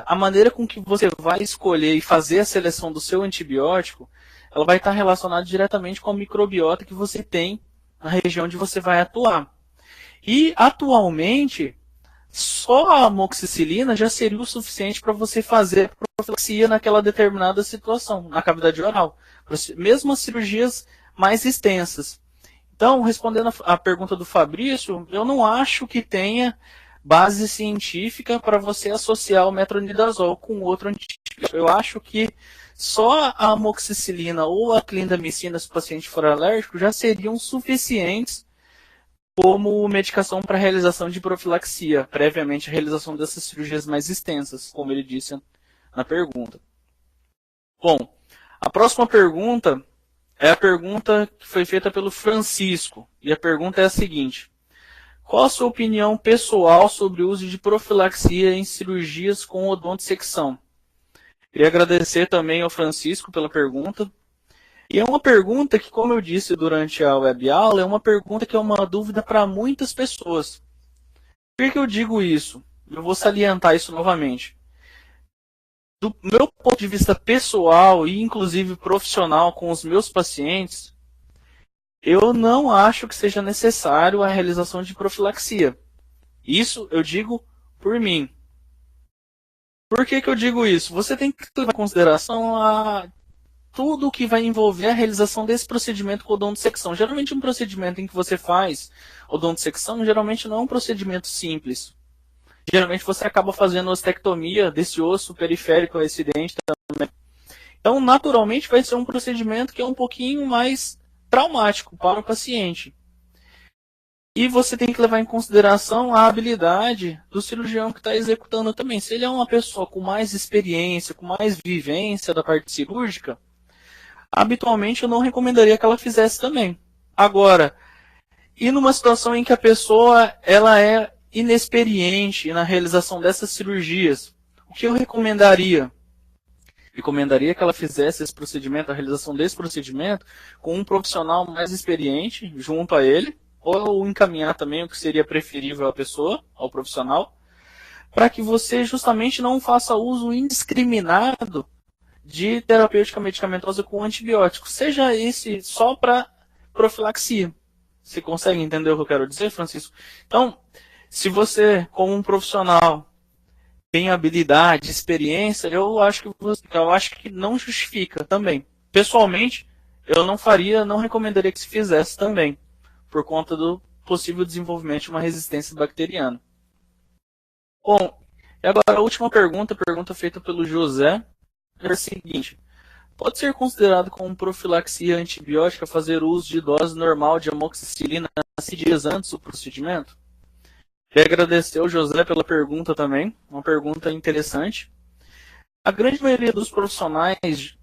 a maneira com que você vai escolher e fazer a seleção do seu antibiótico, ela vai estar relacionada diretamente com a microbiota que você tem na região onde você vai atuar. E, atualmente, só a amoxicilina já seria o suficiente para você fazer profilaxia naquela determinada situação, na cavidade oral, mesmo as cirurgias mais extensas. Então, respondendo a pergunta do Fabrício, eu não acho que tenha base científica para você associar o metronidazol com outro antibiótico. Eu acho que só a amoxicilina ou a clindamicina, se o paciente for alérgico, já seriam suficientes como medicação para a realização de profilaxia, previamente a realização dessas cirurgias mais extensas, como ele disse na pergunta. Bom, a próxima pergunta é a pergunta que foi feita pelo Francisco, e a pergunta é a seguinte: qual a sua opinião pessoal sobre o uso de profilaxia em cirurgias com odontodissecção? Queria agradecer também ao Francisco pela pergunta. E é uma pergunta que, como eu disse durante a web aula, é uma pergunta que é uma dúvida para muitas pessoas. Por que eu digo isso? Eu vou salientar isso novamente. Do meu ponto de vista pessoal e inclusive profissional com os meus pacientes, eu não acho que seja necessário a realização de profilaxia. Isso eu digo por mim. Por que eu digo isso? Você tem que levar em consideração tudo o que vai envolver a realização desse procedimento com odontodissecção. Geralmente um procedimento em que você faz odontodissecção, geralmente não é um procedimento simples. Geralmente você acaba fazendo ostectomia desse osso periférico a esse dente também. Então, naturalmente, vai ser um procedimento que é um pouquinho mais traumático para o paciente. E você tem que levar em consideração a habilidade do cirurgião que está executando também. Se ele é uma pessoa com mais experiência, com mais vivência da parte cirúrgica, habitualmente eu não recomendaria que ela fizesse também. Agora, e numa situação em que a pessoa ela é inexperiente na realização dessas cirurgias, o que eu recomendaria? Recomendaria que ela fizesse esse procedimento, a realização desse procedimento, com um profissional mais experiente junto a ele, ou encaminhar também o que seria preferível à pessoa, ao profissional, para que você justamente não faça uso indiscriminado de terapêutica medicamentosa com antibióticos, seja esse só para profilaxia. Você consegue entender o que eu quero dizer, Francisco? Então, se você, como um profissional, tem habilidade, experiência, eu acho que não justifica também. Pessoalmente, eu não recomendaria que se fizesse também, por conta do possível desenvolvimento de uma resistência bacteriana. Bom, e agora a última pergunta feita pelo José, é a seguinte: pode ser considerado como profilaxia antibiótica fazer uso de dose normal de amoxicilina 6 dias antes do procedimento? Queria agradecer ao José pela pergunta também, uma pergunta interessante. A grande maioria dos profissionais,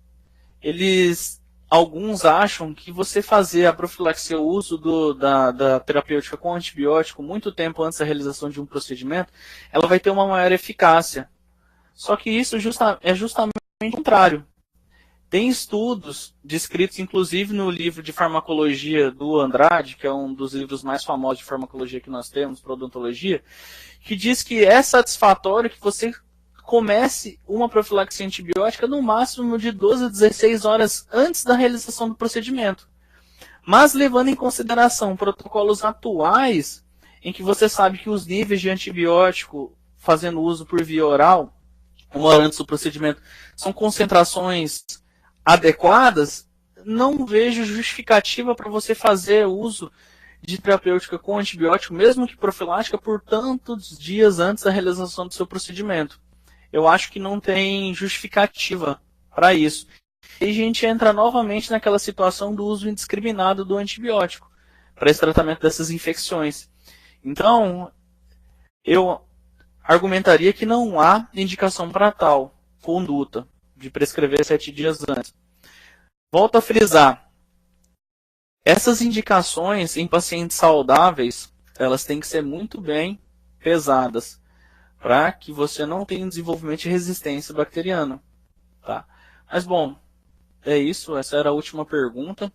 eles alguns acham que você fazer a profilaxia, o uso da terapêutica com antibiótico muito tempo antes da realização de um procedimento, ela vai ter uma maior eficácia. Só que isso é justamente o contrário. Tem estudos descritos, inclusive, no livro de farmacologia do Andrade, que é um dos livros mais famosos de farmacologia que nós temos, para odontologia, que diz que é satisfatório que você comece uma profilaxia antibiótica no máximo de 12 a 16 horas antes da realização do procedimento. Mas levando em consideração protocolos atuais, em que você sabe que os níveis de antibiótico, fazendo uso por via oral, uma hora antes do procedimento, são concentrações adequadas, não vejo justificativa para você fazer uso de terapêutica com antibiótico, mesmo que profilática, por tantos dias antes da realização do seu procedimento. Eu acho que não tem justificativa para isso. E a gente entra novamente naquela situação do uso indiscriminado do antibiótico para esse tratamento dessas infecções. Então, eu argumentaria que não há indicação para tal conduta de prescrever 7 dias antes. Volto a frisar, essas indicações em pacientes saudáveis, elas têm que ser muito bem pesadas, para que você não tenha desenvolvimento de resistência bacteriana. Tá? Mas bom, é isso, essa era a última pergunta.